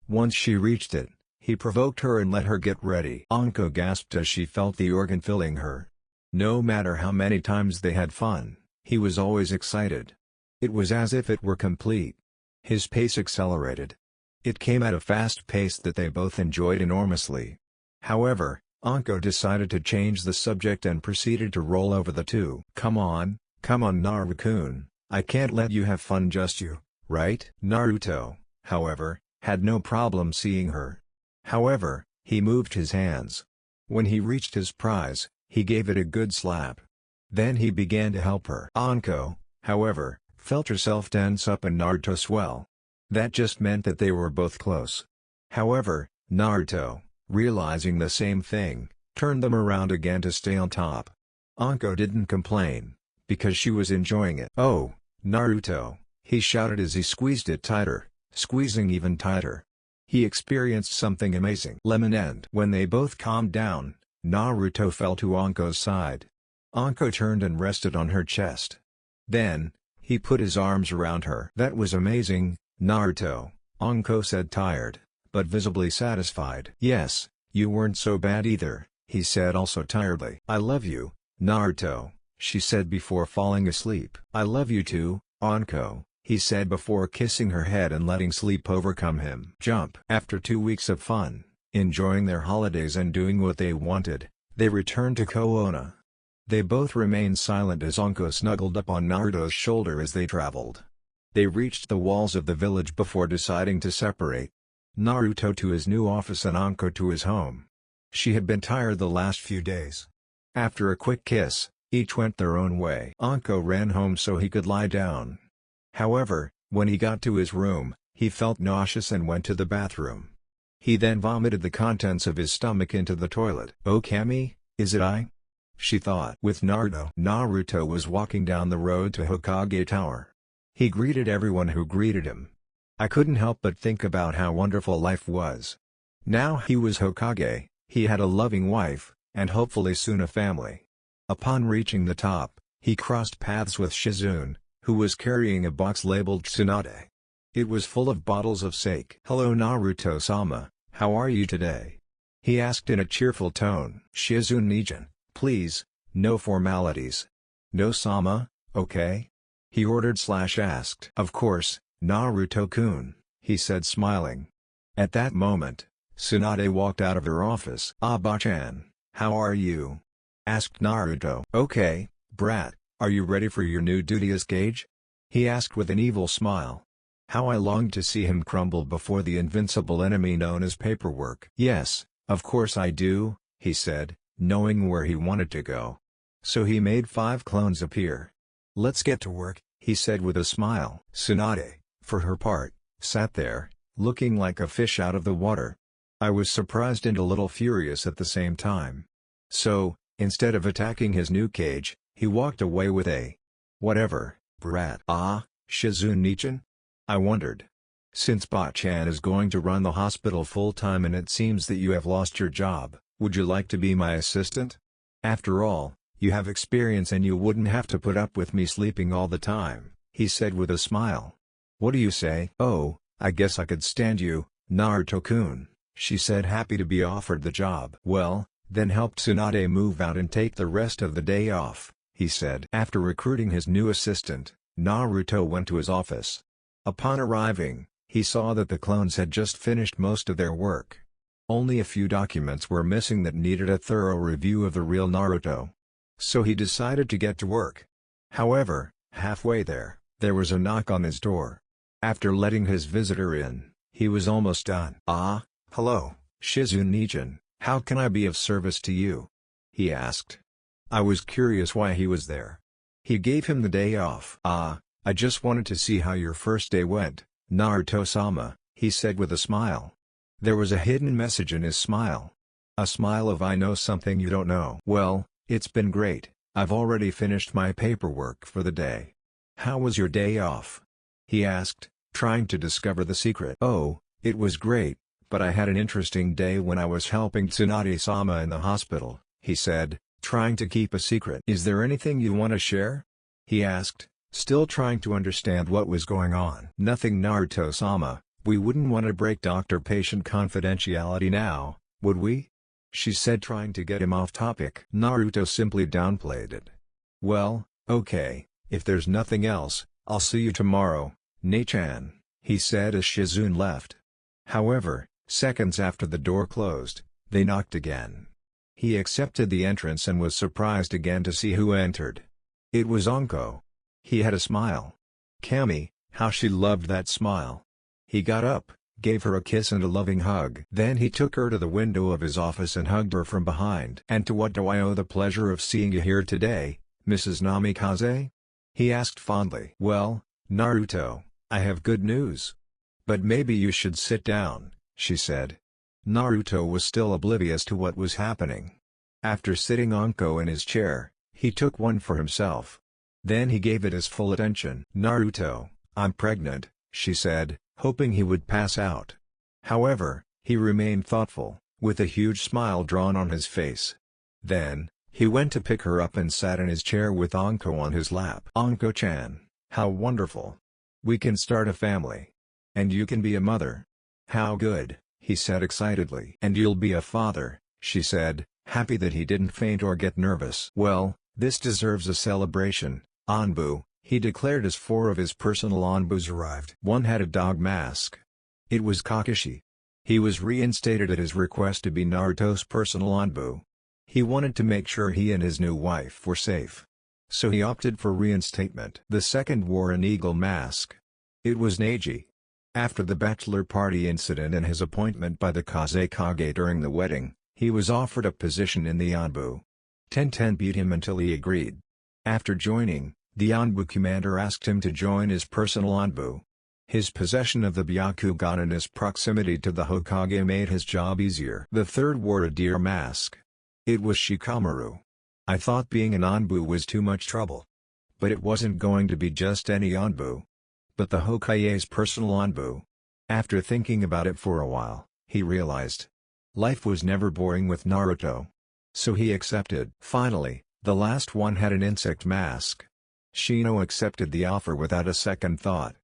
Once she reached it, he provoked her and let her get ready. Anko gasped as she felt the organ filling her. No matter how many times they had fun, he was always excited. It was as if it were complete. His pace accelerated. It came at a fast pace that they both enjoyed enormously. However, Anko decided to change the subject and proceeded to roll over the two. Come on Naru-kun, I can't let you have fun just you, right? Naruto, however, had no problem seeing her. However, he moved his hands. When he reached his prize, he gave it a good slap. Then he began to help her. Anko, however, felt herself tense up and Naruto swell. That just meant that they were both close. However, Naruto, realizing the same thing, turned them around again to stay on top. Anko didn't complain, because she was enjoying it. Oh, Naruto, he shouted as he squeezed it tighter, squeezing even tighter. He experienced something amazing. Lemon end. When they both calmed down, Naruto fell to Anko's side. Anko turned and rested on her chest. Then, he put his arms around her. That was amazing, Naruto, Anko said tired, but visibly satisfied. Yes, you weren't so bad either, he said also tiredly. I love you, Naruto, she said before falling asleep. I love you too, Anko, he said before kissing her head and letting sleep overcome him. Jump. After 2 weeks of fun, enjoying their holidays and doing what they wanted, they returned to Koona. They both remained silent as Anko snuggled up on Naruto's shoulder as they traveled. They reached the walls of the village before deciding to separate. Naruto to his new office and Anko to his home. She had been tired the last few days. After a quick kiss, each went their own way. Anko ran home so he could lie down. However, when he got to his room, he felt nauseous and went to the bathroom. He then vomited the contents of his stomach into the toilet. Oh Kami, is it I? She thought. With Naruto. Naruto was walking down the road to Hokage Tower. He greeted everyone who greeted him. I couldn't help but think about how wonderful life was. Now he was Hokage, he had a loving wife, and hopefully soon a family. Upon reaching the top, he crossed paths with Shizune, who was carrying a box labeled Tsunade. It was full of bottles of sake. Hello Naruto-sama, how are you today? He asked in a cheerful tone. Shizune-nijin, please, no formalities. No sama, okay? He ordered/asked. Of course, Naruto-kun, he said smiling. At that moment, Tsunade walked out of her office. Aba-chan, how are you? Asked Naruto. Okay, brat, are you ready for your new duty as Gage? He asked with an evil smile. How I longed to see him crumble before the invincible enemy known as paperwork. Yes, of course I do, he said, knowing where he wanted to go. So he made 5 clones appear. Let's get to work, he said with a smile. Tsunade, for her part, sat there, looking like a fish out of the water. I was surprised and a little furious at the same time. So, instead of attacking his new cage, he walked away with a whatever, brat. Ah, Shizune-nichan? I wondered. Since Ba-chan is going to run the hospital full-time and it seems that you have lost your job, would you like to be my assistant? After all, you have experience and you wouldn't have to put up with me sleeping all the time, he said with a smile. What do you say? Oh, I guess I could stand you, "Naruto-kun," she said, happy to be offered the job. "Well, then help Tsunade move out and take the rest of the day off," he said. After recruiting his new assistant, Naruto went to his office. Upon arriving, he saw that the clones had just finished most of their work. Only a few documents were missing that needed a thorough review of the real Naruto. So he decided to get to work. However, halfway there was a knock on his door. After letting his visitor in, he was almost done. "Ah, hello, Shizune Nijin, how can I be of service to you?" he asked. I was curious why he was there. He gave him the day off. "Ah, I just wanted to see how your first day went, Naruto-sama," he said with a smile. There was a hidden message in his smile. A smile of "I know something you don't know." "Well, it's been great, I've already finished my paperwork for the day." "How was your day off?" he asked, trying to discover the secret. "Oh, it was great, but I had an interesting day when I was helping Tsunade-sama in the hospital," he said, trying to keep a secret. "Is there anything you want to share?" he asked, still trying to understand what was going on. "Nothing, Naruto-sama, we wouldn't want to break doctor-patient confidentiality now, would we?" she said, trying to get him off topic. Naruto simply downplayed it. "Well, okay, if there's nothing else, I'll see you tomorrow, Ne-chan," he said as Shizune left. However, seconds after the door closed, they knocked again. He accepted the entrance and was surprised again to see who entered. It was Anko. He had a smile. Kami, how she loved that smile. He got up, gave her a kiss and a loving hug. Then he took her to the window of his office and hugged her from behind. "And to what do I owe the pleasure of seeing you here today, Mrs. Namikaze?" he asked fondly. "Well, Naruto, I have good news. But maybe you should sit down," she said. Naruto was still oblivious to what was happening. After sitting Anko in his chair, he took one for himself. Then he gave it his full attention. "Naruto, I'm pregnant," she said, hoping he would pass out. However, he remained thoughtful, with a huge smile drawn on his face. Then, he went to pick her up and sat in his chair with Anko on his lap. "Anko-chan, how wonderful. We can start a family. And you can be a mother. How good," he said excitedly. "And you'll be a father," she said, happy that he didn't faint or get nervous. "Well, this deserves a celebration, Anbu," he declared as 4 of his personal Anbus arrived. One had a dog mask. It was Kakashi. He was reinstated at his request to be Naruto's personal Anbu. He wanted to make sure he and his new wife were safe. So he opted for reinstatement. The second wore an eagle mask. It was Neji. After the bachelor party incident and his appointment by the Kazekage during the wedding, he was offered a position in the Anbu. Tenten beat him until he agreed. After joining, the Anbu commander asked him to join his personal Anbu. His possession of the Byakugan and his proximity to the Hokage made his job easier. The third wore a deer mask. It was Shikamaru. "I thought being an Anbu was too much trouble. But it wasn't going to be just any Anbu, but the Hokage's personal Anbu." After thinking about it for a while, he realized life was never boring with Naruto. So he accepted. Finally, the last one had an insect mask. Shino accepted the offer without a second thought.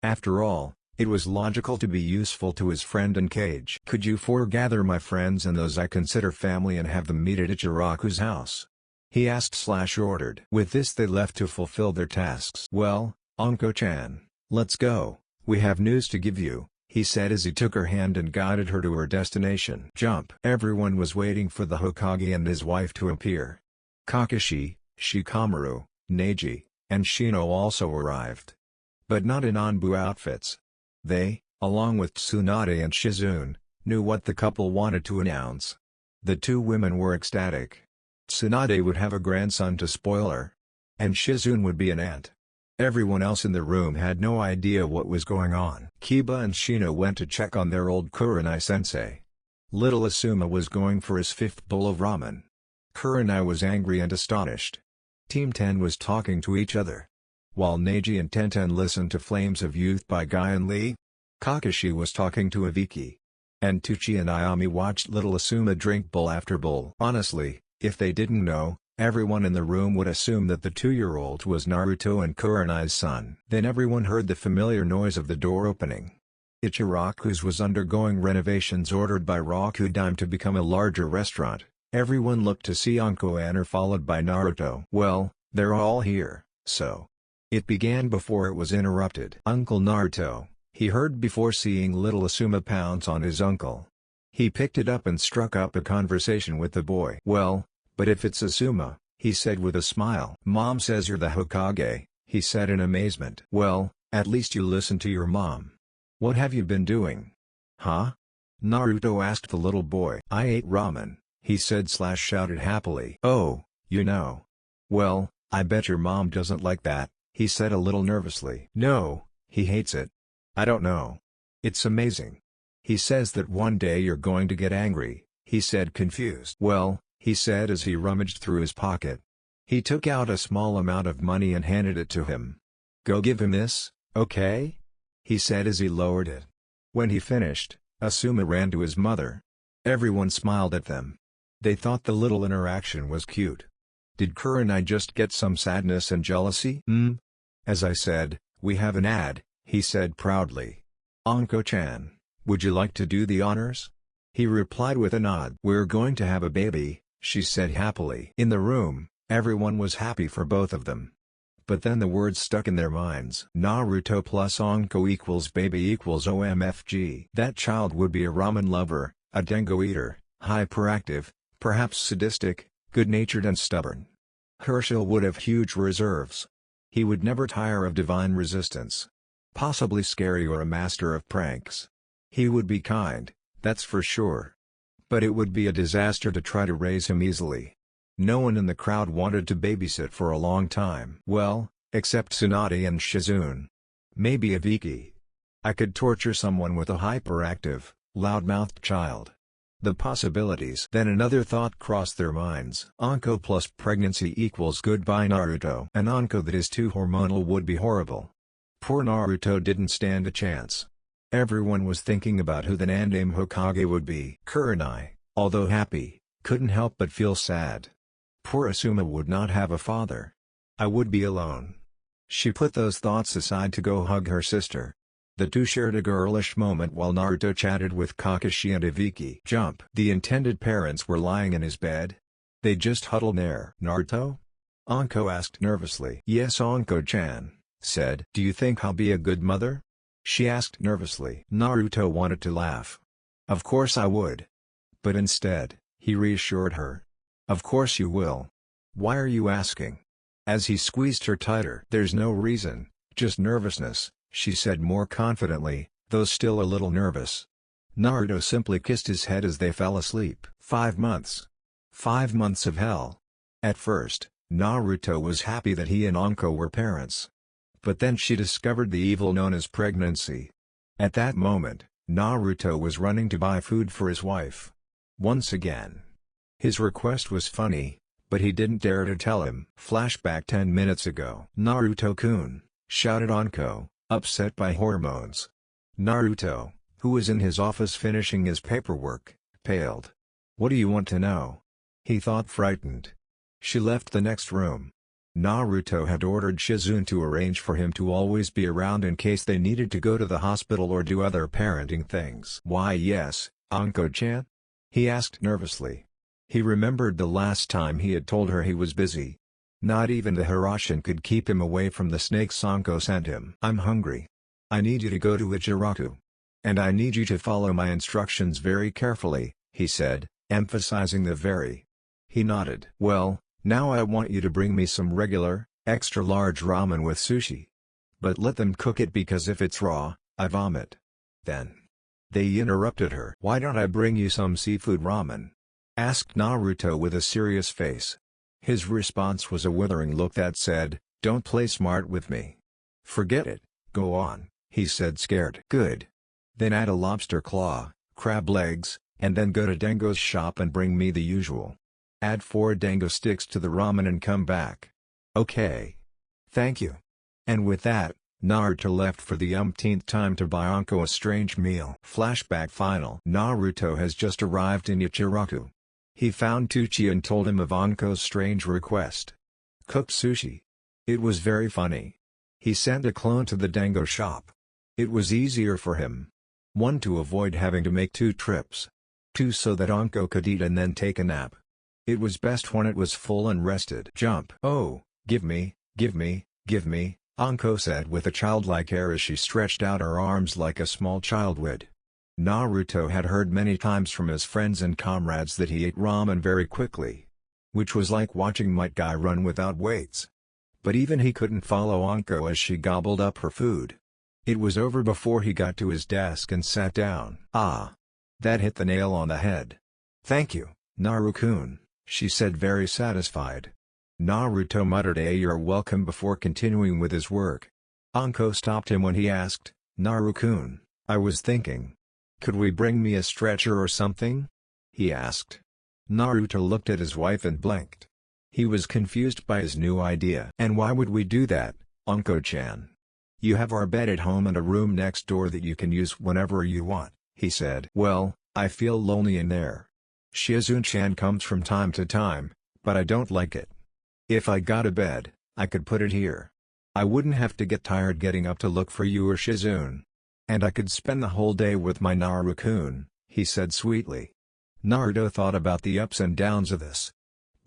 After all, it was logical to be useful to his friend in Cage. "Could you foregather my friends and those I consider family and have them meet at Ichiraku's house?" he asked/ordered. With this they left to fulfill their tasks. "Well, Anko-chan, let's go, we have news to give you," he said as he took her hand and guided her to her destination. Jump! Everyone was waiting for the Hokage and his wife to appear. Kakashi, Shikamaru, Neji, and Shino also arrived. But not in Anbu outfits. They, along with Tsunade and Shizune, knew what the couple wanted to announce. The two women were ecstatic. Tsunade would have a grandson to spoil her. And Shizune would be an aunt. Everyone else in the room had no idea what was going on. Kiba and Shino went to check on their old Kurenai-sensei. Little Asuma was going for his 5th bowl of ramen. Kurenai was angry and astonished. Team 10 was talking to each other. While Neji and Tenten listened to Flames of Youth by Guy and Lee, Kakashi was talking to Aviki. And Tucci and Ayami watched little Asuma drink bowl after bowl. Honestly, if they didn't know, everyone in the room would assume that the 2-year-old was Naruto and Kurenai's son. Then everyone heard the familiar noise of the door opening. Ichiraku's was undergoing renovations ordered by Rakudime to become a larger restaurant. Everyone looked to see Anko enter, followed by Naruto. Well, they're all here, so. It began before it was interrupted. Uncle Naruto, he heard before seeing little Asuma pounce on his uncle. He picked it up and struck up a conversation with the boy. Well, but if it's Asuma, he said with a smile. Mom says you're the Hokage, he said in amazement. Well, at least you listen to your mom. What have you been doing? Huh? Naruto asked the little boy. I ate ramen, he said / shouted happily. Oh, you know. Well, I bet your mom doesn't like that, he said a little nervously. No, he hates it. I don't know. It's amazing. He says that one day you're going to get angry, he said confused. Well, he said as he rummaged through his pocket. He took out a small amount of money and handed it to him. Go give him this, okay? He said as he lowered it. When he finished, Asuma ran to his mother. Everyone smiled at them. They thought the little interaction was cute. Did Kurenai just get some sadness and jealousy? As I said, we have an ad, he said proudly. Anko-chan, would you like to do the honors? He replied with a nod. We're going to have a baby, she said happily. In the room, everyone was happy for both of them. But then the words stuck in their minds. Naruto plus Anko equals baby equals OMFG. That child would be a ramen lover, a dango eater, hyperactive, perhaps sadistic, good-natured and stubborn. Herschel would have huge reserves. He would never tire of divine resistance. Possibly scary or a master of pranks. He would be kind, that's for sure. But it would be a disaster to try to raise him easily. No one in the crowd wanted to babysit for a long time. Well, except Tsunade and Shizune. Maybe Aviki. I could torture someone with a hyperactive, loud-mouthed child. The possibilities. Then another thought crossed their minds. Anko plus pregnancy equals goodbye Naruto. An Anko that is too hormonal would be horrible. Poor Naruto didn't stand a chance. Everyone was thinking about who the Nandame Hokage would be. Kurenai, although happy, couldn't help but feel sad. Poor Asuma would not have a father. I would be alone. She put those thoughts aside to go hug her sister. The two shared a girlish moment while Naruto chatted with Kakashi and Aviki. Jump. The intended parents were lying in his bed. They just huddled there. Naruto? Anko asked nervously. Yes, Anko-chan said. Do you think I'll be a good mother? She asked nervously. Naruto wanted to laugh. Of course I would. But instead, he reassured her. Of course you will. Why are you asking? As he squeezed her tighter. There's no reason, just nervousness, she said more confidently, though still a little nervous. Naruto simply kissed his head as they fell asleep. 5 months. 5 months of hell. At first, Naruto was happy that he and Anko were parents. But then she discovered the evil known as pregnancy. At that moment, Naruto was running to buy food for his wife. Once again. His request was funny, but he didn't dare to tell him. Flashback 10 minutes ago. Naruto-kun, shouted Anko, upset by hormones. Naruto, who was in his office finishing his paperwork, paled. What do you want to know? He thought, frightened. She left the next room. Naruto had ordered Shizune to arrange for him to always be around in case they needed to go to the hospital or do other parenting things. Why yes, Anko-chan? He asked nervously. He remembered the last time he had told her he was busy. Not even the Hiroshin could keep him away from the snakes Anko sent him. I'm hungry. I need you to go to Ichiraku. And I need you to follow my instructions very carefully, he said, emphasizing the very. He nodded. Well, now I want you to bring me some regular, extra-large ramen with sushi. But let them cook it because if it's raw, I vomit. Then. They interrupted her. Why don't I bring you some seafood ramen? Asked Naruto with a serious face. His response was a withering look that said, don't play smart with me. Forget it, go on, he said scared. Good. Then add a lobster claw, crab legs, and then go to Dango's shop and bring me the usual. Add 4 dango sticks to the ramen and come back. Okay. Thank you. And with that, Naruto left for the umpteenth time to buy Anko a strange meal. Flashback final. Naruto has just arrived in Ichiraku. He found Tucci and told him of Anko's strange request. Cook sushi. It was very funny. He sent a clone to the dango shop. It was easier for him. One to avoid having to make 2 trips. 2 so that Anko could eat and then take a nap. It was best when it was full and rested. Jump. Oh, give me, give me, give me, Anko said with a childlike air as she stretched out her arms like a small child would. Naruto had heard many times from his friends and comrades that he ate ramen very quickly, which was like watching Might Guy run without weights. But even he couldn't follow Anko as she gobbled up her food. It was over before he got to his desk and sat down. Ah! That hit the nail on the head. Thank you, Naru-kun, she said very satisfied. Naruto muttered "You're welcome" before continuing with his work. Anko stopped him when he asked, "Naru-kun, I was thinking. Could we bring me a stretcher or something?" he asked. Naruto looked at his wife and blinked. He was confused by his new idea. "And why would we do that, Anko-chan? You have our bed at home and a room next door that you can use whenever you want," he said. "Well, I feel lonely in there. Shizune-chan comes from time to time, but I don't like it. If I got a bed, I could put it here. I wouldn't have to get tired getting up to look for you or Shizune. And I could spend the whole day with my Naru-kun," he said sweetly. Naruto thought about the ups and downs of this.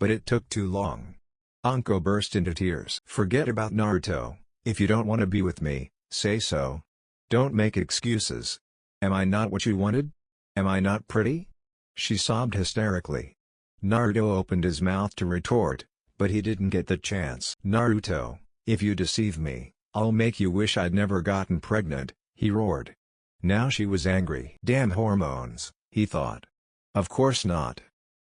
But it took too long. Anko burst into tears. "Forget about Naruto. If you don't want to be with me, say so. Don't make excuses. Am I not what you wanted? Am I not pretty?" she sobbed hysterically. Naruto opened his mouth to retort, but he didn't get the chance. "Naruto, if you deceive me, I'll make you wish I'd never gotten pregnant," he roared. Now she was angry. "Damn hormones," he thought. "Of course not.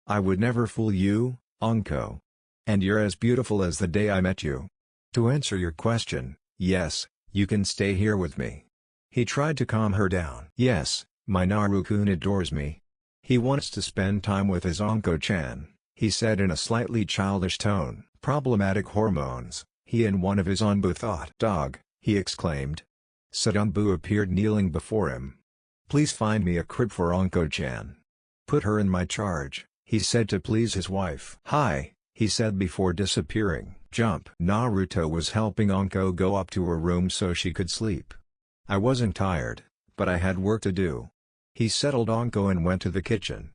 I would never fool you, Anko. And you're as beautiful as the day I met you. To answer your question, yes, you can stay here with me." He tried to calm her down. "Yes, my Naru-kun adores me. He wants to spend time with his Anko-chan," he said in a slightly childish tone. "Problematic hormones," he and one of his Anbu thought. "Dog," he exclaimed. Sadambu appeared kneeling before him. "Please find me a crib for Anko-chan. Put her in my charge," he said to please his wife. "Hi," he said before disappearing. "Jump." Naruto was helping Anko go up to her room so she could sleep. "I wasn't tired, but I had work to do." He settled Anko and went to the kitchen.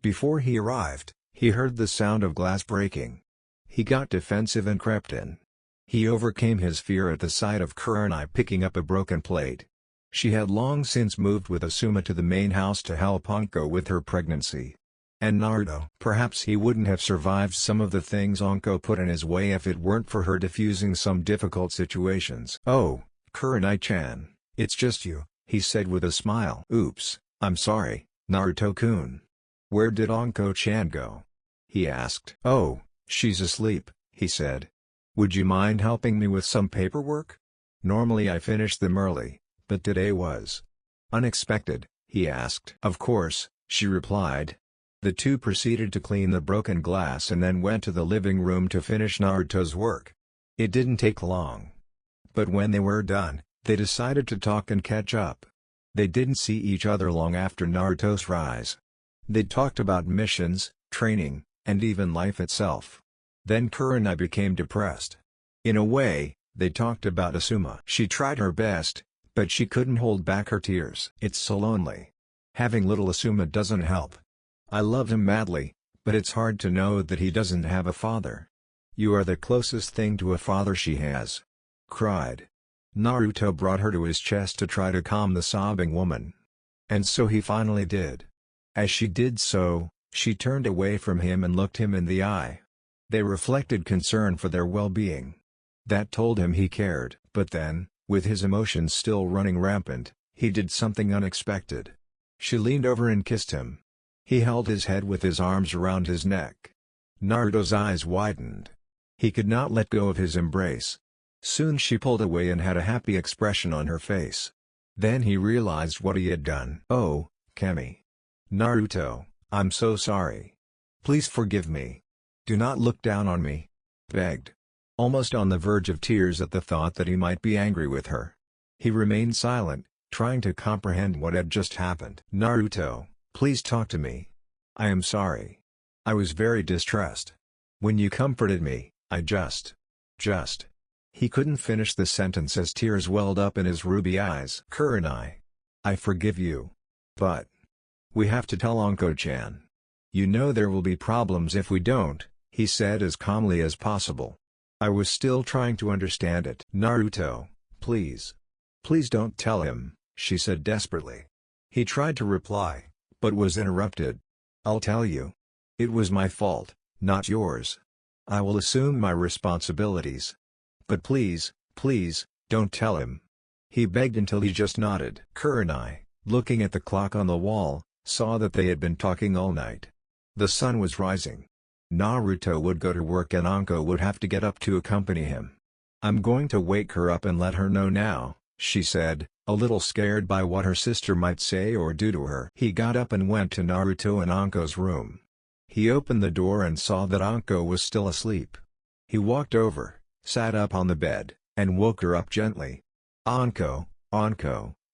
Before he arrived, he heard the sound of glass breaking. He got defensive and crept in. He overcame his fear at the sight of Kurenai picking up a broken plate. She had long since moved with Asuma to the main house to help Anko with her pregnancy. And Naruto. Perhaps he wouldn't have survived some of the things Anko put in his way if it weren't for her diffusing some difficult situations. "Oh, Kurenai-chan, it's just you," he said with a smile. "Oops, I'm sorry, Naruto-kun. Where did Anko-chan go?" he asked. "Oh, she's asleep," he said. "Would you mind helping me with some paperwork? Normally I finish them early, but today was unexpected," he asked. "Of course," she replied. The two proceeded to clean the broken glass and then went to the living room to finish Naruto's work. It didn't take long. But when they were done, they decided to talk and catch up. They didn't see each other long after Naruto's rise. They talked about missions, training, and even life itself. Then Kurenai became depressed. In a way, they talked about Asuma. She tried her best, but she couldn't hold back her tears. "It's so lonely. Having little Asuma doesn't help. I love him madly, but it's hard to know that he doesn't have a father. You are the closest thing to a father she has," cried. Naruto brought her to his chest to try to calm the sobbing woman. And so he finally did. As she did so, she turned away from him and looked him in the eye. They reflected concern for their well-being. That told him he cared. But then, with his emotions still running rampant, he did something unexpected. She leaned over and kissed him. He held his head with his arms around his neck. Naruto's eyes widened. He could not let go of his embrace. Soon she pulled away and had a happy expression on her face. Then he realized what he had done. "Oh, Kemi. Naruto, I'm so sorry. Please forgive me. Do not look down on me," begged. Almost on the verge of tears at the thought that he might be angry with her. He remained silent, trying to comprehend what had just happened. "Naruto, please talk to me. I am sorry. I was very distressed. When you comforted me, I just. He couldn't finish the sentence as tears welled up in his ruby eyes. "Kurenai. I forgive you. But we have to tell Anko-chan. You know there will be problems if we don't, he said as calmly as possible. I was still trying to understand it. Naruto, please. Please don't tell him, she said desperately. He tried to reply, but was interrupted. I'll tell you. It was my fault, not yours. I will assume my responsibilities. But please, please, don't tell him. He begged until he just nodded. Kurenai, looking at the clock on the wall, saw that they had been talking all night. The sun was rising. Naruto would go to work and Anko would have to get up to accompany him. I'm going to wake her up and let her know now, she said, a little scared by what her sister might say or do to her. He got up and went to Naruto and Anko's room. He opened the door and saw that Anko was still asleep. He walked over, sat up on the bed, and woke her up gently. Anko,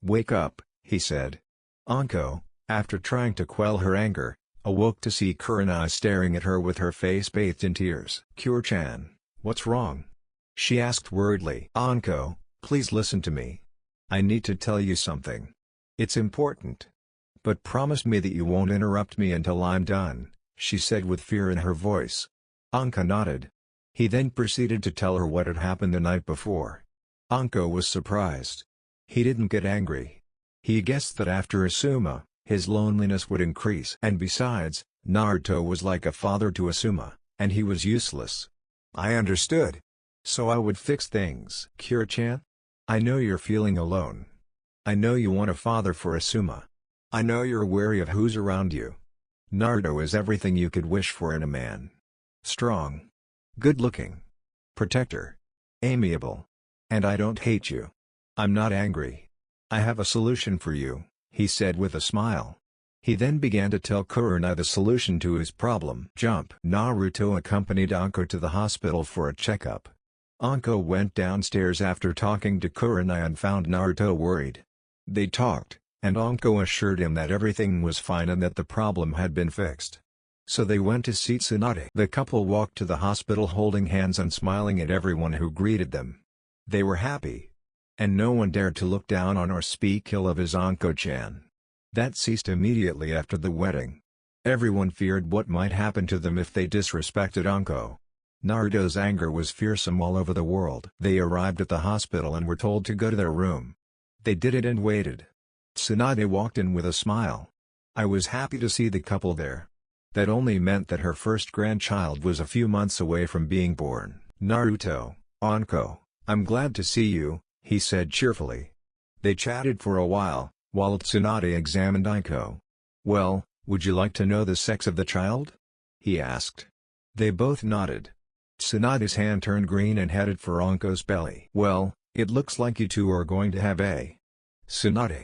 wake up, he said. Anko, after trying to quell her anger, awoke to see Kurenai staring at her with her face bathed in tears. Kure-chan, what's wrong? She asked worriedly. Anko, please listen to me. I need to tell you something. It's important. But promise me that you won't interrupt me until I'm done, she said with fear in her voice. Anko nodded. He then proceeded to tell her what had happened the night before. Anko was surprised. He didn't get angry. He guessed that after Asuma, his loneliness would increase. And besides, Naruto was like a father to Asuma, and he was useless. I understood. So I would fix things. Kure-chan? I know you're feeling alone. I know you want a father for Asuma. I know you're wary of who's around you. Naruto is everything you could wish for in a man. Strong. Good-looking. Protector. Amiable. And I don't hate you. I'm not angry. I have a solution for you, he said with a smile. He then began to tell Kurenai the solution to his problem. Jump. Naruto accompanied Anko to the hospital for a checkup. Anko went downstairs after talking to Kurenai and found Naruto worried. They talked, and Anko assured him that everything was fine and that the problem had been fixed. So they went to see Tsunade. The couple walked to the hospital holding hands and smiling at everyone who greeted them. They were happy. And no one dared to look down on or speak ill of his Anko-chan. That ceased immediately after the wedding. Everyone feared what might happen to them if they disrespected Anko. Naruto's anger was fearsome all over the world. They arrived at the hospital and were told to go to their room. They did it and waited. Tsunade walked in with a smile. I was happy to see the couple there. That only meant that her first grandchild was a few months away from being born. Naruto, Anko, I'm glad to see you, he said cheerfully. They chatted for a while Tsunade examined Anko. Well, would you like to know the sex of the child? He asked. They both nodded. Tsunade's hand turned green and headed for Anko's belly. Well, it looks like you two are going to have a. Tsunade.